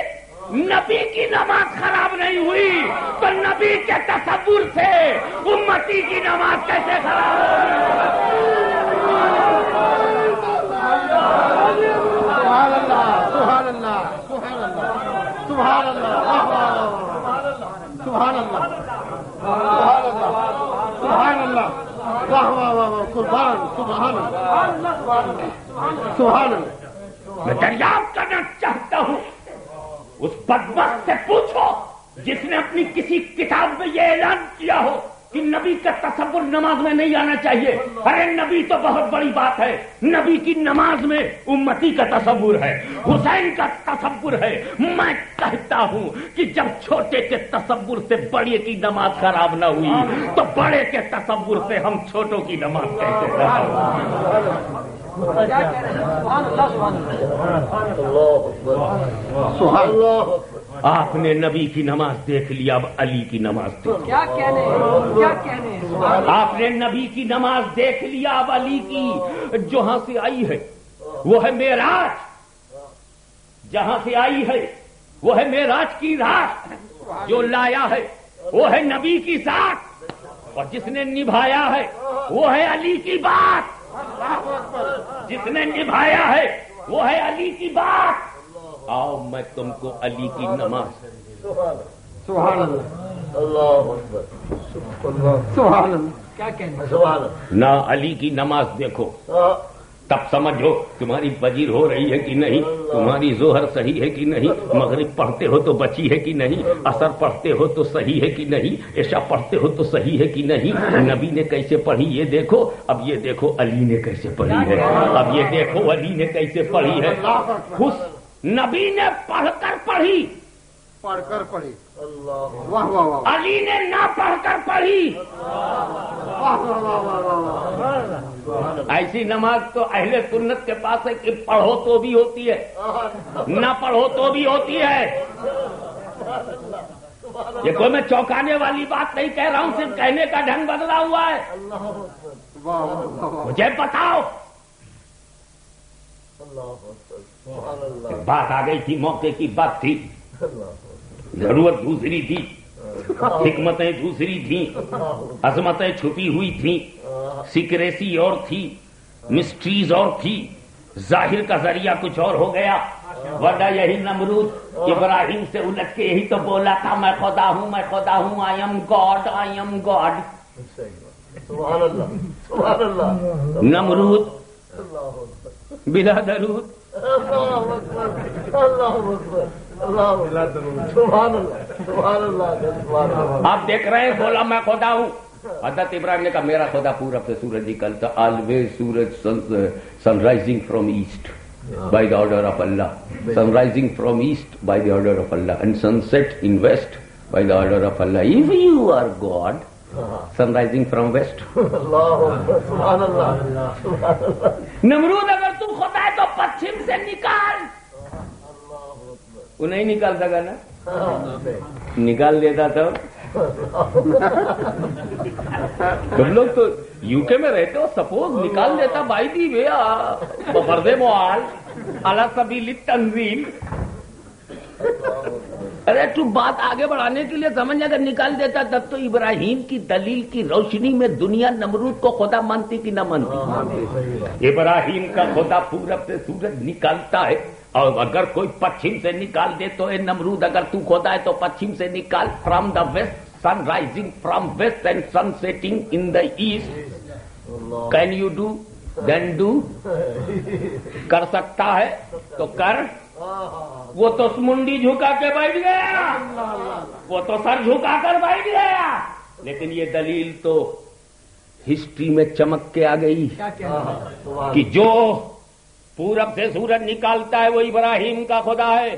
نبی کی نماز خراب نہیں ہوئی تو نبی کے تصور سے امتی کی نماز کیسے خراب ہوگی؟ سبحان اللہ، سبحان اللہ، سبحان اللہ، سبحان اللہ، سبحان اللہ، سبحان اللہ، واہ واہ واہ واہ، قربان، سبحان اللہ، سبحان اللہ۔ میں دریافت کرنا چاہتا ہوں، اس بدبخت سے پوچھو جس نے اپنی کسی کتاب میں یہ اعلان کیا ہو کہ نبی کا تصور نماز میں نہیں آنا چاہیے۔ ارے نبی تو بہت بڑی بات ہے، نبی کی نماز میں امتی کا تصور ہے، حسین کا تصور ہے۔ میں کہتا ہوں کہ جب چھوٹے کے تصور سے بڑے کی نماز خراب نہ ہوئی تو بڑے کے تصور سے ہم چھوٹوں کی نماز کیسے خراب ہوگی؟ آپ نے نبی کی نماز دیکھ لی، اب علی کی نماز دیکھ لی۔ آپ نے نبی کی نماز دیکھ لیا، اب علی کی جہاں سے آئی ہے وہ ہے معراج، جہاں سے آئی ہے وہ ہے معراج کی رات، جو لایا ہے وہ ہے نبی کی ذات، اور جس نے نبھایا ہے وہ ہے علی کی بات، جس نے نبھایا ہے وہ ہے علی کی بات۔ آؤ میں تم کو علی کی نماز، سبحان اللہ، اللہ اکبر، سبحان اللہ، کیا کہنا، سبحان اللہ۔ نہ علی کی نماز دیکھو تب سمجھو تمہاری فجر ہو رہی ہے کہ نہیں، تمہاری ظہر صحیح ہے کہ نہیں، مغرب پڑھتے ہو تو بچی ہے کہ نہیں، عصر پڑھتے ہو تو صحیح ہے کہ نہیں، عشاء پڑھتے ہو تو صحیح ہے کہ نہیں، نبی نے کیسے پڑھی یہ دیکھو، اب یہ دیکھو علی نے کیسے پڑھی ہے، اب یہ دیکھو علی نے کیسے پڑھی ہے۔ نبی نے پڑھ کر پڑھی، پڑھ کر پڑھی، واہ واہ واہ، علی نے نہ پڑھ کر پڑھی۔ واہ واہ واہ واہ، ایسی نماز تو اہل سنت کے پاس ہے کہ پڑھو تو بھی ہوتی ہے، نہ پڑھو تو بھی ہوتی ہے۔ یہ کوئی میں چونکانے والی بات نہیں کہہ رہا ہوں، صرف کہنے کا ڈھنگ بدلا ہوا ہے۔ مجھے بتاؤ، بات آ گئی تھی، موقع کی بات تھی، ضرورت دوسری تھی، حکمتیں دوسری تھیں، عظمتیں چھپی ہوئی تھیں، سیکریسی اور تھی، مسٹریز اور تھی، ظاہر کا ذریعہ کچھ اور ہو گیا، ورنہ یہی نمرود ابراہیم سے الٹ کے یہی تو بولا تھا، میں خدا ہوں، میں خدا ہوں، I am God, I am God. سبحان اللہ، سبحان اللہ، نمرود بلا درود، اللہ اکبر، اللہ اکبر، اللہ اکبر، سبحان اللہ، سبحان اللہ، سبحان اللہ۔ آپ دیکھ رہے ہیں، بولا میں خدا ہوں۔ حضرت ابراہیم نے کہا میرا خدا پورب سے سورج نکلتا، آلویز سورج sun rising from east by the order of Allah, sun rising from east by the order of Allah, and sunset in west by the order of Allah. If you are God, sun rising from west. اللہ اکبر، سبحان اللہ، سبحان اللہ۔ نمرود اگر تو خدا ہے تو پچھم سے نکال، وہ نہیں نکال سکا نا، نکال دیتا تھا۔ تم لوگ تو یو کے میں رہتے ہو، سپوز نکال دیتا بائی دی وے برد موال اعلی سبیل تنظیم۔ ارے تو بات آگے بڑھانے کے لیے سمجھ، اگر نکال دیتا تب تو ابراہیم کی دلیل کی روشنی میں دنیا نمرود کو خدا مانتی کہ نہ مانتی؟ ابراہیم کا خدا پورب سے سورج نکالتا ہے، اور اگر کوئی پچھم سے نکال دے تو اے نمرود اگر تو خدا ہے تو پچھم سے نکال، from the west, sun rising from west and sun setting in the east. Can you do? Then do. کر سکتا ہے تو کر۔ وہ تو منڈی جھکا کے بیٹھ گیا، وہ تو سر جھکا کر بیٹھ گیا، لیکن یہ دلیل تو ہسٹری میں چمک کے آ گئی کہ جو پورب سے سورج نکالتا ہے وہ ابراہیم کا خدا ہے.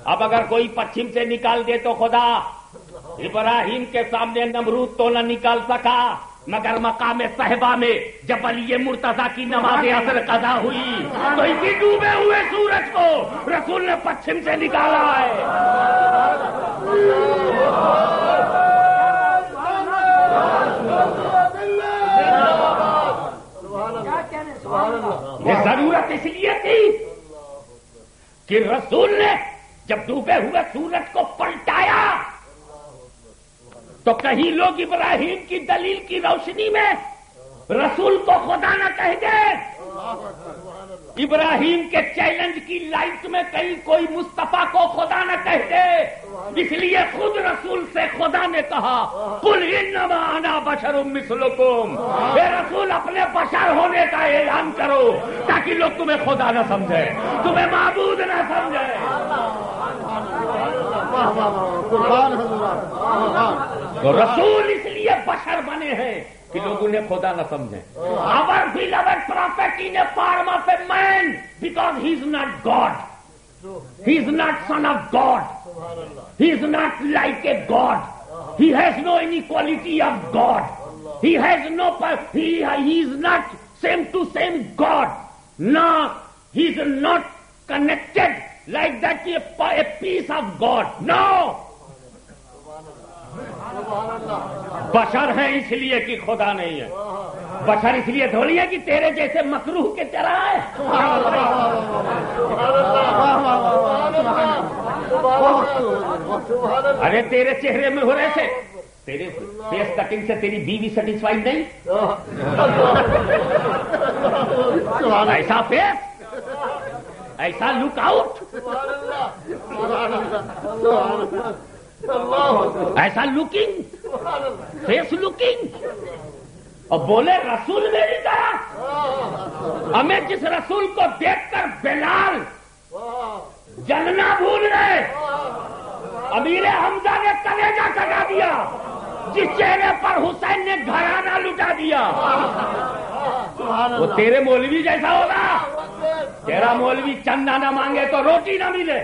اب اگر کوئی پچھم سے نکال دے تو خدا. ابراہیم کے سامنے نمرود تو نہ نکال سکا، مگر مقام صحبہ میں جب علی مرتضیٰ کی نماز عصر قضا ہوئی تو اسی ڈوبے ہوئے سورج کو رسول نے پچھم سے نکالا ہے. یہ ضرورت اس لیے تھی کہ رسول نے جب ڈوبے ہوئے سورج کو پلٹایا تو کہیں لوگ ابراہیم کی دلیل کی روشنی میں رسول کو خدا نہ کہہ دے. ابراہیم کے چیلنج کی لائٹ میں کہیں کوئی مصطفیٰ کو خدا نہ کہہ دے. اس لیے خود رسول سے خدا نے کہا قل انما انا بشر مثلکم. اے رسول اپنے بشر ہونے کا اعلان کرو تاکہ لوگ تمہیں خدا نہ سمجھے، تمہیں معبود نہ سمجھے. تو رسول اس لیے بشر بنے ہیں کہ لوگ انہیں خدا نہ سمجھیں. Our beloved prophet in a form of a man because he is not God. He is not son of God. He is not like a God. He has no inequality of God. He has no he is not same to same God. No, he is not connected like that a piece of God. No. بشر ہیں اس لیے کہ خدا نہیں ہے. بشر اس لیے تھوڑی ہے کہ تیرے جیسے مکروہ کے طرح ہے. ارے تیرے چہرے میں ہو رہے تھے، تیرے فیس کٹنگ سے تیری بیوی سیٹسفائیڈ نہیں؟ ایسا فیس، ایسا لک آؤٹ، ایسا لکنگ، فیس لکنگ، اور بولے رسول میری طرح. ہمیں جس رسول کو دیکھ کر بلال جلنا بھول گئے، امیر حمزہ نے کلیجہ کٹا دیا، جس چہرے پر حسین نے گھرانہ لٹا دیا، وہ تیرے مولوی جیسا ہوگا. تیرا مولوی چندہ نہ مانگے تو روٹی نہ ملے.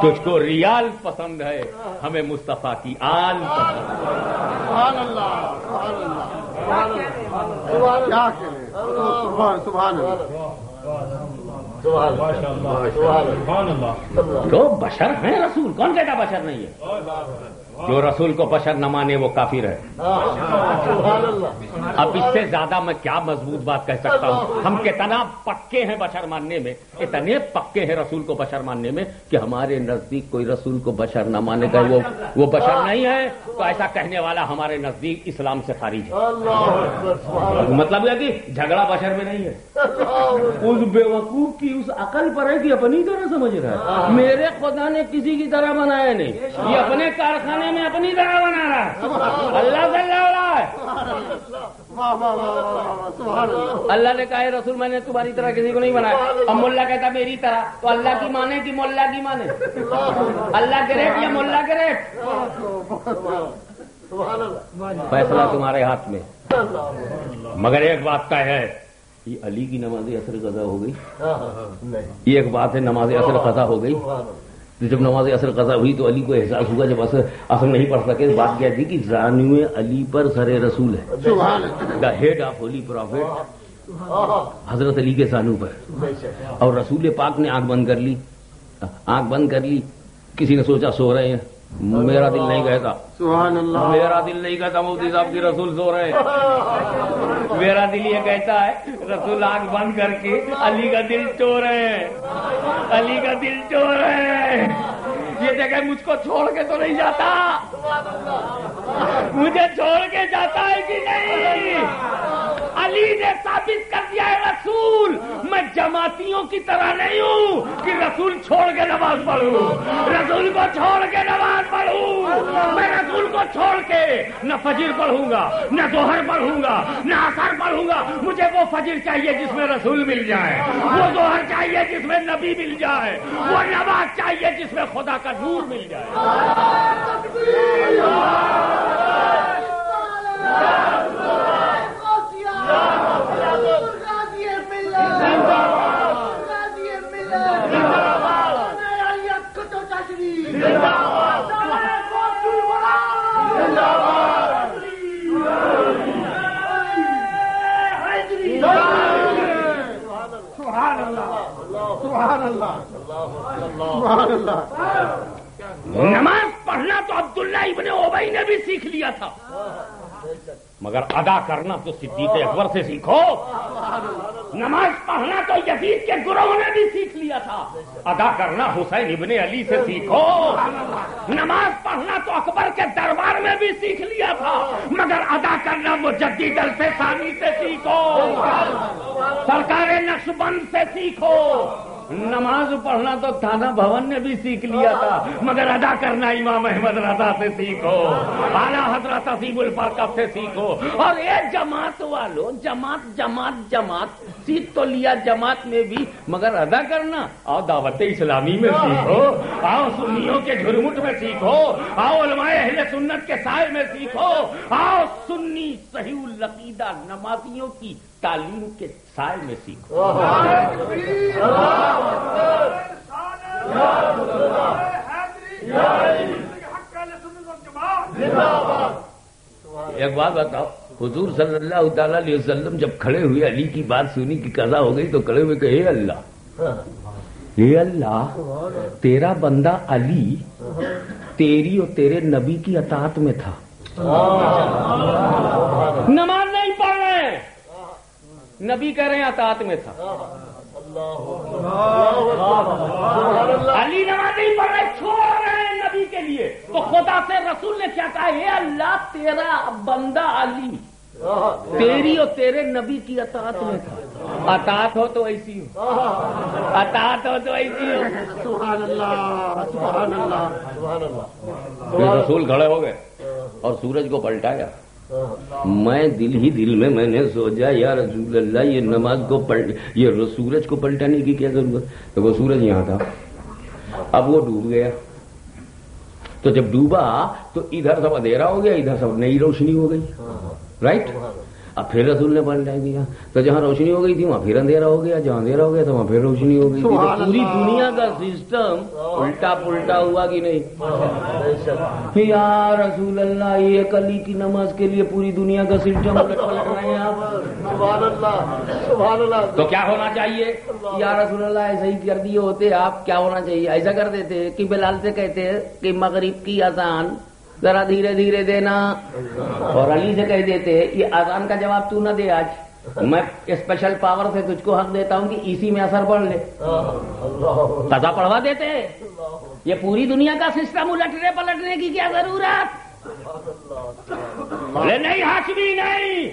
تجھ کو ریال پسند ہے، ہمیں مصطفیٰ کی آل پسند ہے. سبحان اللہ، سبحان اللہ، سبحان اللہ. تو بشر ہیں رسول، کون کہتا بشر نہیں ہے؟ جو رسول کو بشر نہ مانے وہ کافر ہے. اب اس سے زیادہ میں کیا مضبوط بات کہہ سکتا ہوں؟ ہم کتنا پکے ہیں بشر ماننے میں، اتنے پکے ہیں رسول کو بشر ماننے میں کہ ہمارے نزدیک کوئی رسول کو بشر نہ مانے گا وہ بشر نہیں ہے. تو ایسا کہنے والا ہمارے نزدیک اسلام سے خارج ہے. مطلب یہ کہ جھگڑا بشر میں نہیں ہے. اس بیوقوف کی اس عقل پر ہے کہ اپنی طرح سمجھ رہا ہے. میرے خدا نے کسی کی طرح بنایا نہیں، یہ اپنے کارخانے میں اپنی طرح بنا رہا ہے. اللہ صلی اللہ علیہ. اللہ نے کہا ہے رسول میں نے تمہاری طرح کسی کو نہیں بنایا. اب ملا کہتا میری طرح، تو اللہ کی مانے کہ ملا کی مانے؟ اللہ کے ریٹ یا ملا کے ریٹ؟ فیصلہ تمہارے ہاتھ میں. مگر ایک بات کا ہے، یہ علی کی نماز عصر قضا ہو گئی. یہ ایک بات ہے، نماز عصر قضا ہو گئی. جب نماز عصر قضا ہوئی تو علی کو احساس ہوا جب عصر نہیں پڑھ سکے. بات کیا تھی کہ زانو علی پر سر رسول ہے، the head of holy prophet حضرت علی کے زانو پر. اور رسول پاک نے آنکھ بند کر لی. آنکھ بند کر لی، کسی نے سوچا سو رہے ہیں. میرا دل نہیں کہتا، میرا دل نہیں کہتا مفتی صاحب کی رسول سو رہے ہیں. میرا دل یہ کہتا ہے رسول آنکھ بند کر کے علی کا دل چو رہے ہیں، علی کا دل چو رہے ہیں. یہ جگہ مجھ کو چھوڑ کے تو نہیں جاتا، مجھے چھوڑ کے جاتا ہے کہ نہیں؟ علی نے ثابت کر دیا ہے رسول میں جماعتیوں کی طرح نہیں ہوں کہ رسول چھوڑ کے نماز پڑھوں، رسول کو چھوڑ کے نماز پڑھوں. میں رسول کو چھوڑ کے نہ فجر پڑھوں گا، نہ ظہر پڑھوں گا، نہ عصر پڑھوں گا. مجھے وہ فجر چاہیے جس میں رسول مل جائے، وہ ظہر چاہیے جس میں نبی مل جائے، وہ نماز چاہیے جس میں خدا کا نور مل جائے. سبحان اللہ سبحان اللہ. نماز پڑھنا تو عبداللہ ابن ابی نے بھی سیکھ لیا تھا، مگر ادا کرنا تو صدیق اکبر سے سیکھو. نماز پڑھنا تو یزید کے گروہ نے بھی سیکھ لیا تھا، ادا کرنا حسین ابن علی سے سیکھو. نماز پڑھنا تو اکبر کے دربار میں بھی سیکھ لیا تھا، مگر ادا کرنا مجدد الفسانی سے سیکھو، سرکار نقشبند سے سیکھو. نماز پڑھنا تو تھانہ بھون نے بھی سیکھ لیا تھا، مگر ادا کرنا امام احمد رضا سے سیکھو، اعلیٰ حضرت عظیم البرکت سے سیکھو. اور یہ جماعت والوں، جماعت جماعت جماعت سیکھ تو لیا جماعت میں بھی، مگر ادا کرنا آؤ دعوت اسلامی میں سیکھو، آؤ سنیوں کے جھرمٹ میں سیکھو، آؤ علماء اہل سنت کے سائے میں سیکھو، آؤ سنی صحیح العقیدہ نمازیوں کی تعلیم کے سائے میں سیکھو. ایک بات بتاؤ، حضور صلی اللہ تعالی علیہ وسلم جب کھڑے ہوئے علی کی بات سنی کی قضا ہو گئی تو کھڑے ہوئے کہ اے اللہ تیرا بندہ علی تیری اور تیرے نبی کی اطاعت میں تھا، نماز نہیں پڑھ رہے، نبی کہہ رہے ہیں اطاعت میں تھا. علی نماز نہیں پڑھ رہے، چھوڑ رہے ہیں نبی کے لیے، تو خدا سے رسول نے کیا کہا؟ اے اللہ تیرا بندہ علی تیری اور تیرے نبی کی اطاعت میں تھا. اطاعت ہو تو ایسی ہو، اطاعت ہو تو ایسی ہو. سبحان اللہ سبحان اللہ سبحان اللہ. رسول کھڑے ہو گئے اور سورج کو پلٹایا. میں دل ہی دل میں نے سوچا یا رسول اللہ یہ نماز کو یہ سورج کو پلٹانے کی کیا ضرورت؟ تو وہ سورج یہاں تھا، اب وہ ڈوب گیا. تو جب ڈوبا تو ادھر سب اندھیرا ہو گیا، ادھر سب نئی روشنی ہو گئی، رائٹ. اب پھر رسول نے پلٹا دیا، تو جہاں روشنی ہو گئی تھی وہاں پھر اندھیرا ہو گیا، جہاں اندھیرا ہو گیا تو وہاں پھر روشنی ہو گئی. پوری دنیا کا سسٹم الٹا پلٹا ہوا کہ نہیں؟ یا رسول اللہ ایک علی کی نماز کے لیے پوری دنیا کا سسٹم الٹ پلٹ رہے ہیں آپ. سبحان اللہ سبحان اللہ. تو کیا ہونا چاہیے؟ یا رسول اللہ ایسا ہی کر دیے ہوتے آپ، کیا ہونا چاہیے؟ ایسا کر دیتے کہ بلال سے کہتے کہ مغرب کی اذان ذرا دھیرے دھیرے دینا، اور علی سے کہہ دیتے یہ اذان کا جواب تو نہ دے، آج میں اسپیشل پاور سے تجھ کو حق دیتا ہوں کہ اسی میں اثر پڑھ لے. قضا پڑھوا دیتے. یہ پوری دنیا کا سسٹم الٹنے پلٹنے کی کیا ضرورت؟ بولے نہیں ہاشمی نہیں،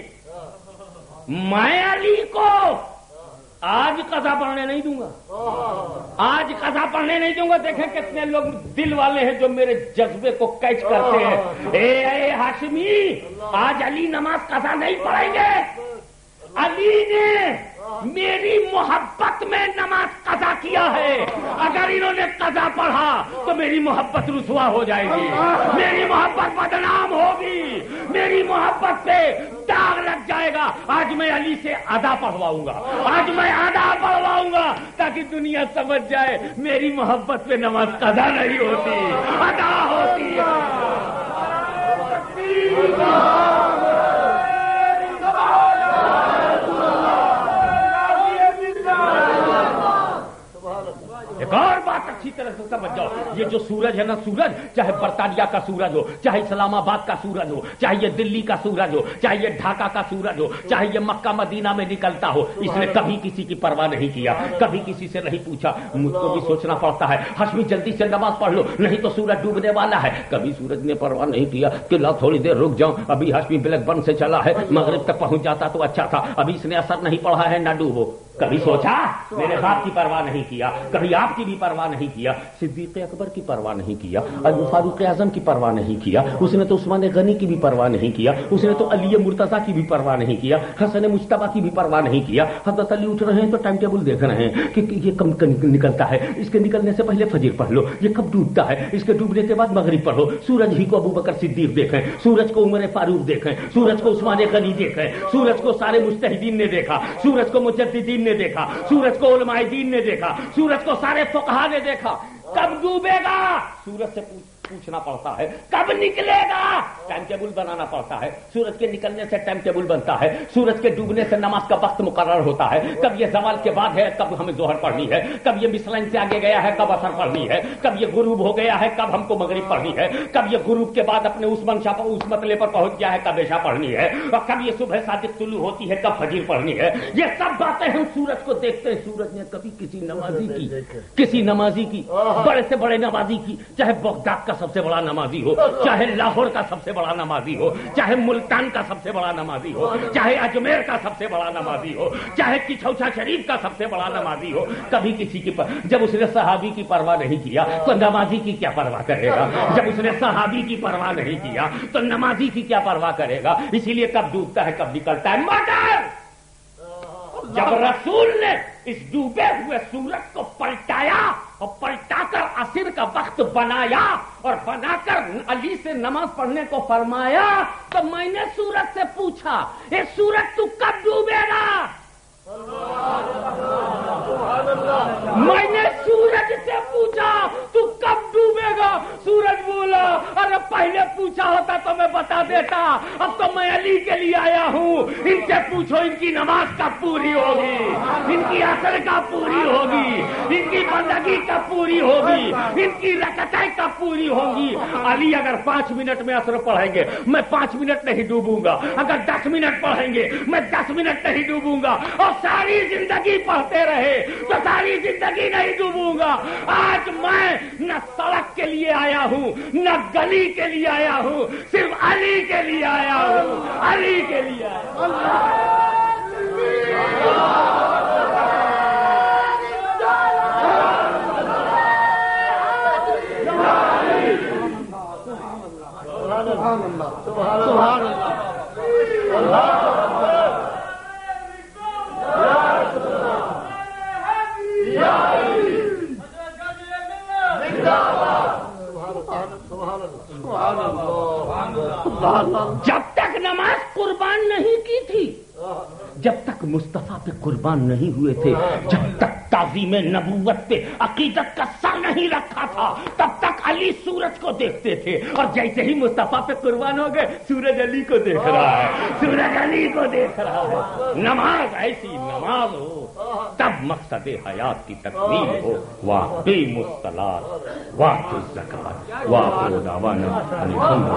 میں علی کو آج قضا پڑھنے نہیں دوں گا، آج قضا پڑھنے نہیں دوں گا. دیکھیں کتنے لوگ دل والے ہیں جو میرے جذبے کو کیچ کرتے ہیں. اے ہاشمی آج علی نماز قضا نہیں پڑھیں گے. علی نے میری محبت میں نماز قضا کیا ہے، اگر انہوں نے قضا پڑھا تو میری محبت رسوا ہو جائے گی، میری محبت بدنام ہوگی، میری محبت پہ داغ لگ جائے گا. آج میں علی سے ادا پڑھواؤں گا، آج میں ادا پڑھواؤں گا تاکہ دنیا سمجھ جائے میری محبت پہ نماز قضا نہیں ہوتی، ادا ہوتی ہے. ایک اور بات اچھی طرح سے سمجھ جاؤ، یہ جو سورج ہے نا، سورج چاہے برطانیہ کا سورج ہو، چاہے اسلام آباد کا سورج ہو، چاہے یہ دلی کا سورج ہو، چاہے یہ ڈھاکہ کا سورج ہو، چاہے یہ مکہ مدینہ میں نکلتا ہو، اس نے کبھی کسی کی پرواہ نہیں کیا، کبھی کسی سے نہیں پوچھا. مجھ کو بھی سوچنا پڑتا ہے ہاشمی جلدی سے نماز پڑھ لو نہیں تو سورج ڈوبنے والا ہے. کبھی سورج نے پرواہ نہیں کیا کہ لا تھوڑی دیر رک جاؤں، ابھی ہاشمی بلیک برن سے چلا ہے، مغرب تک پہنچ جاتا تو اچھا تھا، ابھی اس نے اثر نہیں پڑھا ہے نہ ڈوبو. کبھی سوچا میرے باپ کی پرواہ نہیں کیا، کبھی آپ کی بھی پرواہ نہیں کیا، صدیق اکبر کی پرواہ نہیں کیا، فاروق اعظم کی پرواہ نہیں کیا، اس نے تو عثمان غنی کی بھی پرواہ نہیں کیا، اس نے تو علی مرتضیٰ کی بھی پرواہ نہیں کیا، حسن مجتبیٰ کی بھی پرواہ نہیں کیا. حضرت علی اٹھ رہے ہیں تو ٹائم ٹیبل دیکھ رہے ہیں کہ یہ کب نکلتا ہے، اس کے نکلنے سے پہلے فجر پڑھ لو، یہ کب ڈوبتا ہے، اس کے ڈوبنے کے بعد مغرب پڑھو. سورج ہی کو ابو بکر صدیق دیکھیں، سورج کو عمر فاروق دیکھیں، سورج کو عثمان غنی دیکھیں، سورج کو سارے مجتہدین نے دیکھا، سورج کو مجددین نے دیکھا، سورج کو علماء دین نے دیکھا، سورج کو سارے فقہا نے دیکھا. کب ڈوبے گا؟ سورج سے پوچھ. پوچھنا پڑتا ہے کب نکلے گا، ٹائم ٹیبل بنانا پڑتا ہے. سورج کے نکلنے سے ٹائم ٹیبل بنتا ہے، سورج کے ڈوبنے سے نماز کا وقت مقرر ہوتا ہے. کب یہ زوال کے بعد ہے، کب ہمیں ظہر پڑھنی ہے. کب یہ مثلین سے آگے گیا ہے، کب اثر پڑھنی ہے. کب یہ غروب ہو گیا ہے، کب ہم کو مغرب پڑھنی ہے. کب یہ غروب کے بعد اپنے اس منشا پر اس مطلع پر پہنچ گیا ہے، کب عشاء پڑھنی ہے. اور کب یہ صبح صادق طلوع ہوتی ہے، کب فجر پڑھنی ہے. یہ سب باتیں ہم سورج کو دیکھتے ہیں. سورج نے کبھی کسی نمازی کی بڑے سے بڑے نمازی کی، چاہے بغداد کا سب سے بڑا نمازی ہو، چاہے لاہور کا سب سے بڑا نمازی ہو، چاہے ملتان کا سب سے بڑا نمازی ہو، چاہے اجمیر کا سب سے بڑا نمازی ہو، چاہے کچھوچا شریف کا سب سے بڑا نمازی ہو، کبھی کسی کی جب اس نے صحابی کی پرواہ نہیں کیا تو نمازی کی کیا پرواہ کرے گا. جب اس نے صحابی کی پرواہ نہیں کیا تو نمازی کی کیا پرواہ کرے گا. اسی لیے کب ڈوبتا ہے کب نکلتا ہے. مگر جب رسول نے اس ڈوبے ہوئے سورج کو پلٹایا اور پلٹا کر عصر کا وقت بنایا اور بنا کر علی سے نماز پڑھنے کو فرمایا تو میں نے سورج سے پوچھا اے سورج تو کب ڈوبے گا. میں نے سورج سے پوچھا تو کب ڈوبے گا. سورج بولا ارے پہلے پوچھا ہوتا تو میں بتا دیتا، اب تو میں علی کے لیے آیا ہوں. ان سے پوچھو ان کی نماز کب پوری ہوگی، ان کی عصر کب پوری ہوگی، ان کی بندگی کب پوری ہوگی، ان کی رکعتیں کب پوری ہوں گی. علی اگر 5 منٹ میں عصر پڑھیں گے میں 5 منٹ نہیں ڈوبوں گا، اگر 10 منٹ پڑھیں گے میں 10 منٹ نہیں ڈوبوں گا. اور ساری زندگی پڑھتے رہے تو ساری زندگی نہیں ڈوبوں گا. آج میں نہ سڑک کے لیے آیا ہوں نہ گلی کے لیے آیا ہوں، صرف علی کے لیے آیا ہوں، علی کے لیے آیا ہوں. جب تک نماز قربان نہیں کی تھی، جب تک مصطفیٰ پہ قربان نہیں ہوئے تھے، جب تک تعظیم نبوت پہ عقیدت کا سر نہیں رکھا تھا، تب تک علی سورج کو دیکھتے تھے. اور جیسے ہی مصطفیٰ پہ قربان ہو گئے سورج علی کو دیکھ رہا ہے، سورج علی کو دیکھ رہا ہے. نماز ایسی نماز ہو تب مقصد حیات کی تکمیل ہو. واقعی الصلاۃ وآتوا الزکاۃ وآخر دعوانا ان الحمد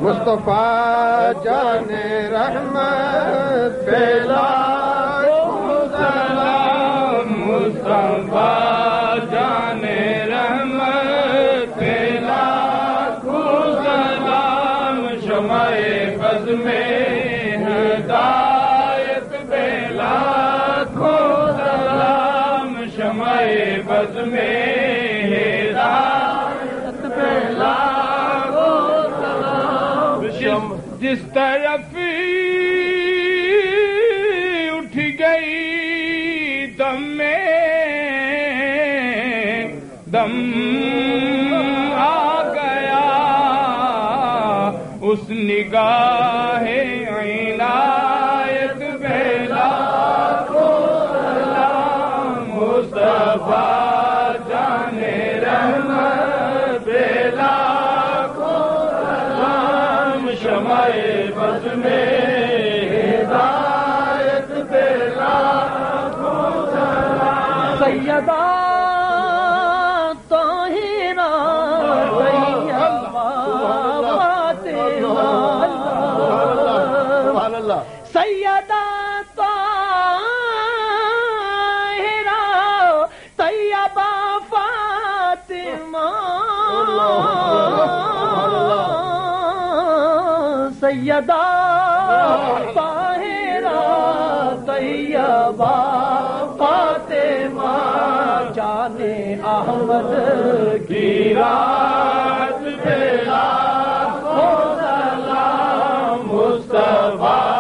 مصطفیٰ جان رحمت پہ لاکھوں سلام، مصطفیٰ جان رحمت پہ لاکھوں سلام، شمع بز میں ہدایت پہ لاکھوں سلام، شمع بز میں ہدایت پہ لاکھوں جس طرف اٹھ گئی دم میں دم آ گیا، اس نگاہ عنایت پہ لاکھوں سلام، مصطفیٰ جان رحمت پہ لاکھوں سلام، شمع بز میں ہدایت پہ لاکھوں سلام. سیدہ طاہرہ طیبہ فاطمہ، سیدہ طاہرہ طیبہ فاطمہ، سیدہ طاہرہ طیبہ فاطمہ، جان احمد کی رات پہ لاکھوں سلام، مصطفیٰ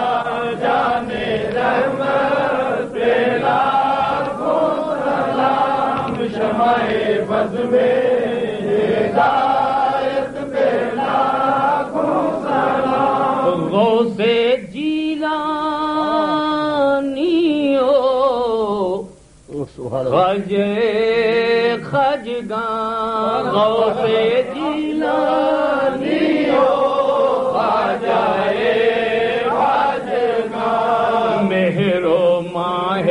جان رحمت پہ لاکھوں سلام، شمع بز میں ہدایت پہ لاکھوں سلام. غوث جیلانی خواجہ خواجگاں غوث جیلانی ہو، خواجہ خواجگاں مہر و ماہ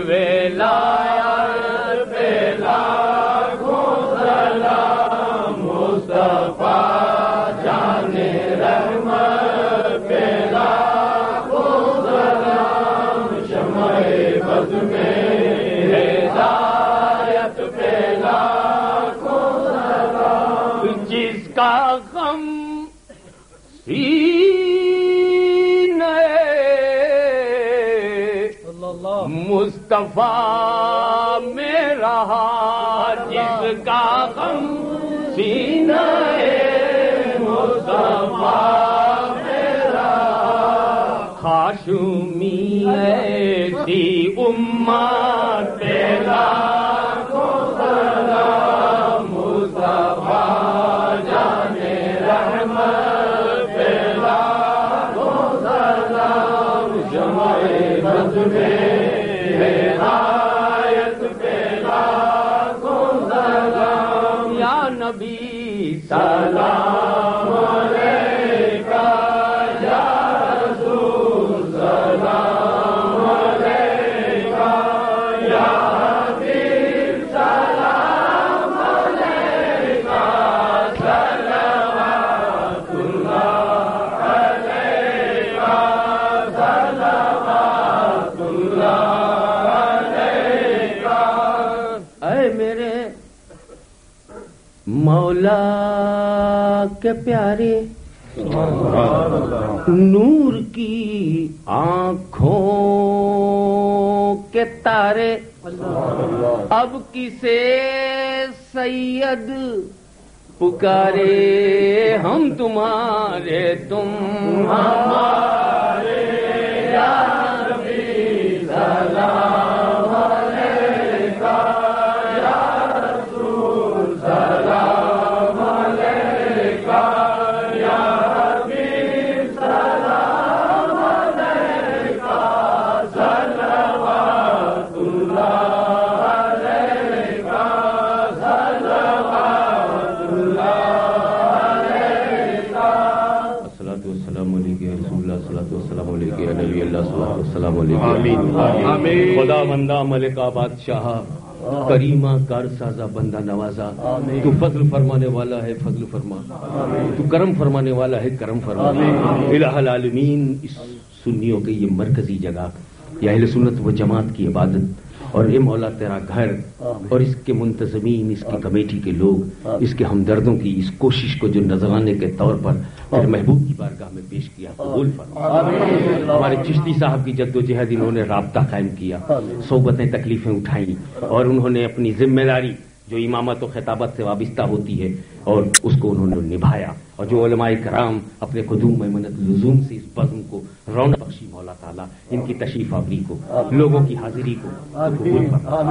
ولایت پہ لاکھوں سلام، مصطفیٰ جان رحمت پہ لاکھوں سلام، شمع بز میں ہدایت پہ لاکھوں سلام، جس کا غم سینے مصطفیٰ میں رہا، جس کا غم سینہ مصطفیٰ میں رہا، خاشمی ایسی امت پہ لاکھوں سلام، مصطفیٰ جان رحمت پہ لاکھوں سلام، شمع بز میں ہدایت پہ لاکھوں سلام، یا نبی سلام علیکہ، یا رسول سلام علیکہ، یا حبیب سلام علیکہ، صلوات اللہ علیکہ، صلوات اللہ علیکہ۔ اے میرے مولا کے پیارے، نور کی آنکھوں کے تارے، اب کسے سید پکارے، ہم تمہارے تم ہمارے، یا نبی سلام علیکہ، یا رسول سلام علیکہ، یا حبیب سلام علیکہ، صلوات اللہ علیکہ، صلوات اللہ علیکہ۔ الصلاۃ والسلام علیکہ یا رسول اللہ، الصلاۃ والسلام علیکہ یا نبی اللہ، الصلاۃ والسلام علیکہ۔ آمین۔ خدا بندہ ملکہ بادشاہ، کریمہ کار سازا بندہ نوازا، تو فضل فرمانے والا ہے، فضل فرما، تو کرم فرمانے والا ہے، کرم فرما۔ الہ العالمین، اس سنیوں کے یہ مرکزی جگہ، یہ اہل سنت و جماعت کی عبادت، اور اے مولا تیرا گھر اور اس کے منتظمین، اس کی کمیٹی کے لوگ، اس کے ہمدردوں کی اس کوشش کو جو نذرانے کے طور پر تیرے محبوب کی بارگاہ میں پیش کیا، قبول فرما۔ ہمارے چشتی صاحب کی جد و جہد، انہوں نے رابطہ قائم کیا، صحبتیں تکلیفیں اٹھائیں، اور انہوں نے اپنی ذمہ داری جو امامت و خطابت سے وابستہ ہوتی ہے اور اس کو انہوں نے نبھایا، اور جو علماء کرام اپنے قدوم میمنت لزوم سے اس بزم کو رونق بخشی، مولا تعالیٰ ان کی تشریف آوری کو، لوگوں کی حاضری کو قبول فرما۔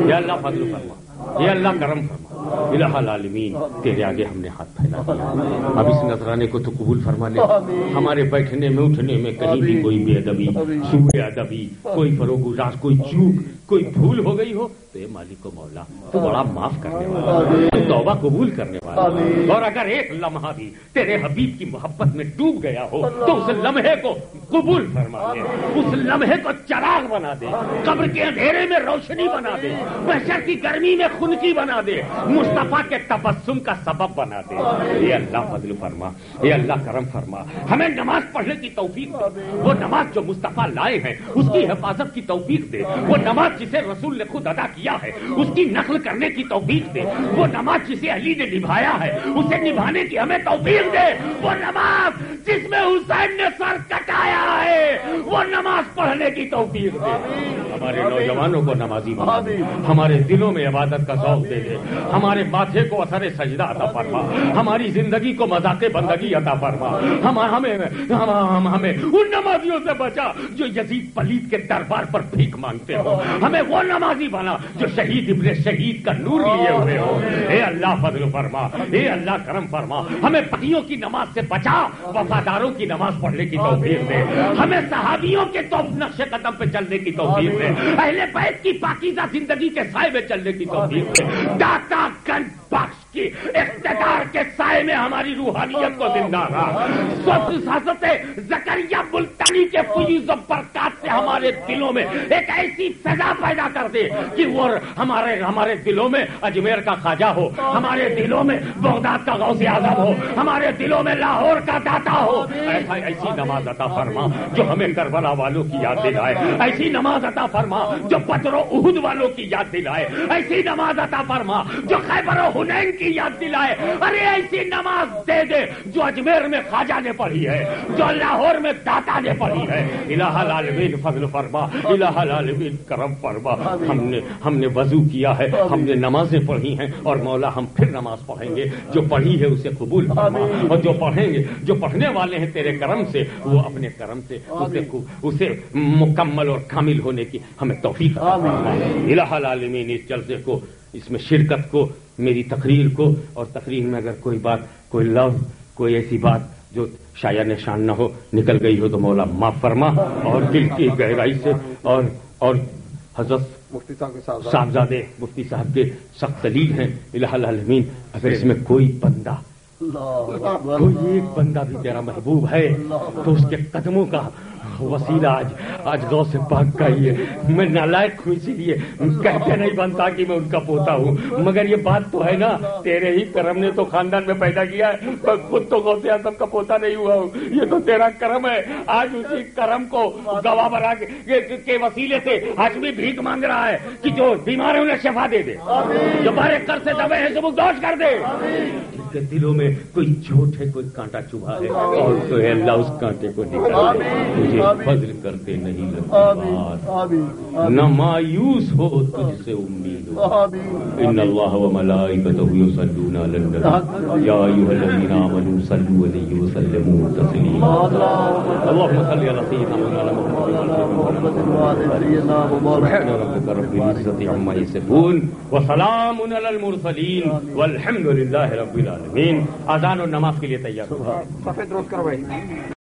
یا اللہ فضل فرما، یا اللہ کرم فرما۔ الہ العالمین، تیرے آگے ہم نے ہاتھ پھیلا دیا، اب اس نذرانے کو تو قبول فرما لے۔ ہمارے بیٹھنے میں اٹھنے میں کہیں بھی کوئی بے ادبی، سوء ادبی، کوئی فروغ گزار، کوئی چوک، کوئی بھول ہو گئی ہو تو اے مالک و مولا، تو بڑا معاف کرنے والا، تو توبہ قبول کرنے والا، اور اگر ایک لمحہ بھی تیرے حبیب کی محبت میں ڈوب گیا ہو تو اس لمحے کو قبول فرما دے، اس لمحے کو چراغ بنا دے، قبر کے اندھیرے میں روشنی بنا دے، محشر کی گرمی میں خنکی بنا دے، مصطفیٰ کے تبسم کا سبب بنا دے۔ اے اللہ فضل فرما، اے اللہ کرم فرما، ہمیں نماز پڑھنے کی توفیق دے، وہ نماز جو مصطفیٰ لائے ہیں اس کی حفاظت کی توفیق دے، وہ نماز جسے رسول نے خود ادا کیا ہے اس کی نقل کرنے کی توفیق دے، وہ نماز جسے علی نے نبھایا ہے اسے نبھانے کی ہمیں توفیق دے، وہ نماز جس میں حسین نے سر کٹایا ہے وہ نماز پڑھنے کی توفیق دے۔ ہمارے نوجوانوں کو نمازی بنا دے، ہمارے دلوں میں عبادت کا ذوق دے دے، ہمارے ماتھے کو اثر سجدہ عطا فرما، ہماری زندگی کو مذاق بندگی عطا فرما، ہمیں ان نمازیوں سے بچا جو یزید پلید کے دربار پر بھیک مانگتے ہو، ہمیں وہ نمازی بنا جو شہید ابن شہید کا نور لیے ہوئے ہو۔ اے اللہ فضل فرما، اے اللہ کرم فرما، ہمیں پتیوں کی نماز سے بچا، وفاداروں کی نماز پڑھنے کی توفیق دے، ہمیں صحابیوں کے تو نقش قدم پہ چلنے کی توفیق دے، دے، اہل بیت کی پاکیزہ زندگی کے سائے میں چلنے کی توفیق دے، داتا گنج بخش کی اقتدار کے سائے میں ہماری روحانیت کو زندہ رکھ، حضرت زکریا ملتانی کے فیض و برکات سے ہمارے دلوں میں ایک ایسی فضا پیدا کر دے کہ وہ ہمارے دلوں میں اجمیر کا خواجہ ہو، ہمارے دلوں میں بغداد کا غوث اعظم ہو، ہمارے دلوں میں لاہور کا داتا ہو۔ ایسی نماز عطا فرما جو ہمیں کربلا والوں کی یاد دلائے، ایسی نماز عطا فرما جو بدر و احد والوں کی یاد دلائے، ایسی نماز عطا فرما جو خیبر و حنین کی یاد دلائے، ارے ایسی نماز دے دے جو اجمیر میں خواجہ نے پڑھی ہے، جو لاہور میں داتا نے پڑھی ہے۔ الہ العالمین فضل فرما، الہ العالمین کرم فرما۔ ہم نے وضو کیا ہے، ہم نے نمازیں پڑھی ہیں، اور مولا ہم پھر نماز پڑھیں گے، جو پڑھی ہے اسے قبول فرما، اور جو پڑھیں گے، جو پڑھنے والے ہیں تیرے کرم سے، وہ اپنے کرم سے اسے مکمل اور کامل ہونے کی ہمیں توفیق عطا فرما۔ الہ العالمین اس جلسے کو، اس میں شرکت کو، میری تقریر کو، اور تقریر میں اگر کوئی بات، کوئی لفظ، کوئی ایسی بات جو شایع نشان نہ ہو نکل گئی ہو تو مولا معاف فرما، اور دل کی گہرائی سے اور حضرت مفتی صاحب کے ساتھ صاحبزادے مفتی صاحب کے سخت دلیل ہیں، الہ العالمین اگر اس میں کوئی بندہ، کوئی ایک بندہ بھی تیرا محبوب ہے تو اس کے قدموں کا وسیلہ آج غوث پاک کا ہی ہے۔ میں نالائق ہوں، اسی لیے کہتے نہیں بنتا کہ میں ان کا پوتا ہوں، مگر یہ بات تو ہے نا، تیرے ہی کرم نے تو خاندان میں پیدا کیا ہے، پر خود تو غوث اعظم کا پوتا نہیں ہوا ہوں، یہ تو تیرا کرم ہے۔ آج اسی کرم کو گواہ بنا کے وسیلے سے ہاشمی بھیک مانگ رہا ہے کہ جو بیمار ہے انہیں شفا دے دے، جو بارے قرض سے دبے ہیں سبکدوش کر دے، کے دلوں میں کوئی چوٹ ہے، کوئی کانٹا چبھا ہے، اور تو ہے اللہ اس کانٹے کو نکال دے، مجھے فضل کرتے نہیں لگتا، نہ مایوس ہو تجھ سے امید ہو۔ ان اللہ و ملائکتہ یصلون علی النبی یا ایھا الذین آمنوا صلوا علیہ وسلموا تسلیما۔ اللهم صل علی سیدنا محمد سبحان ربک رب العزة عما یصفون وسلام علی المرسلین والحمد للہ رب العالمین۔ اذان اور نماز کے لیے تیار ہو۔ سفید روز کرو بھائی۔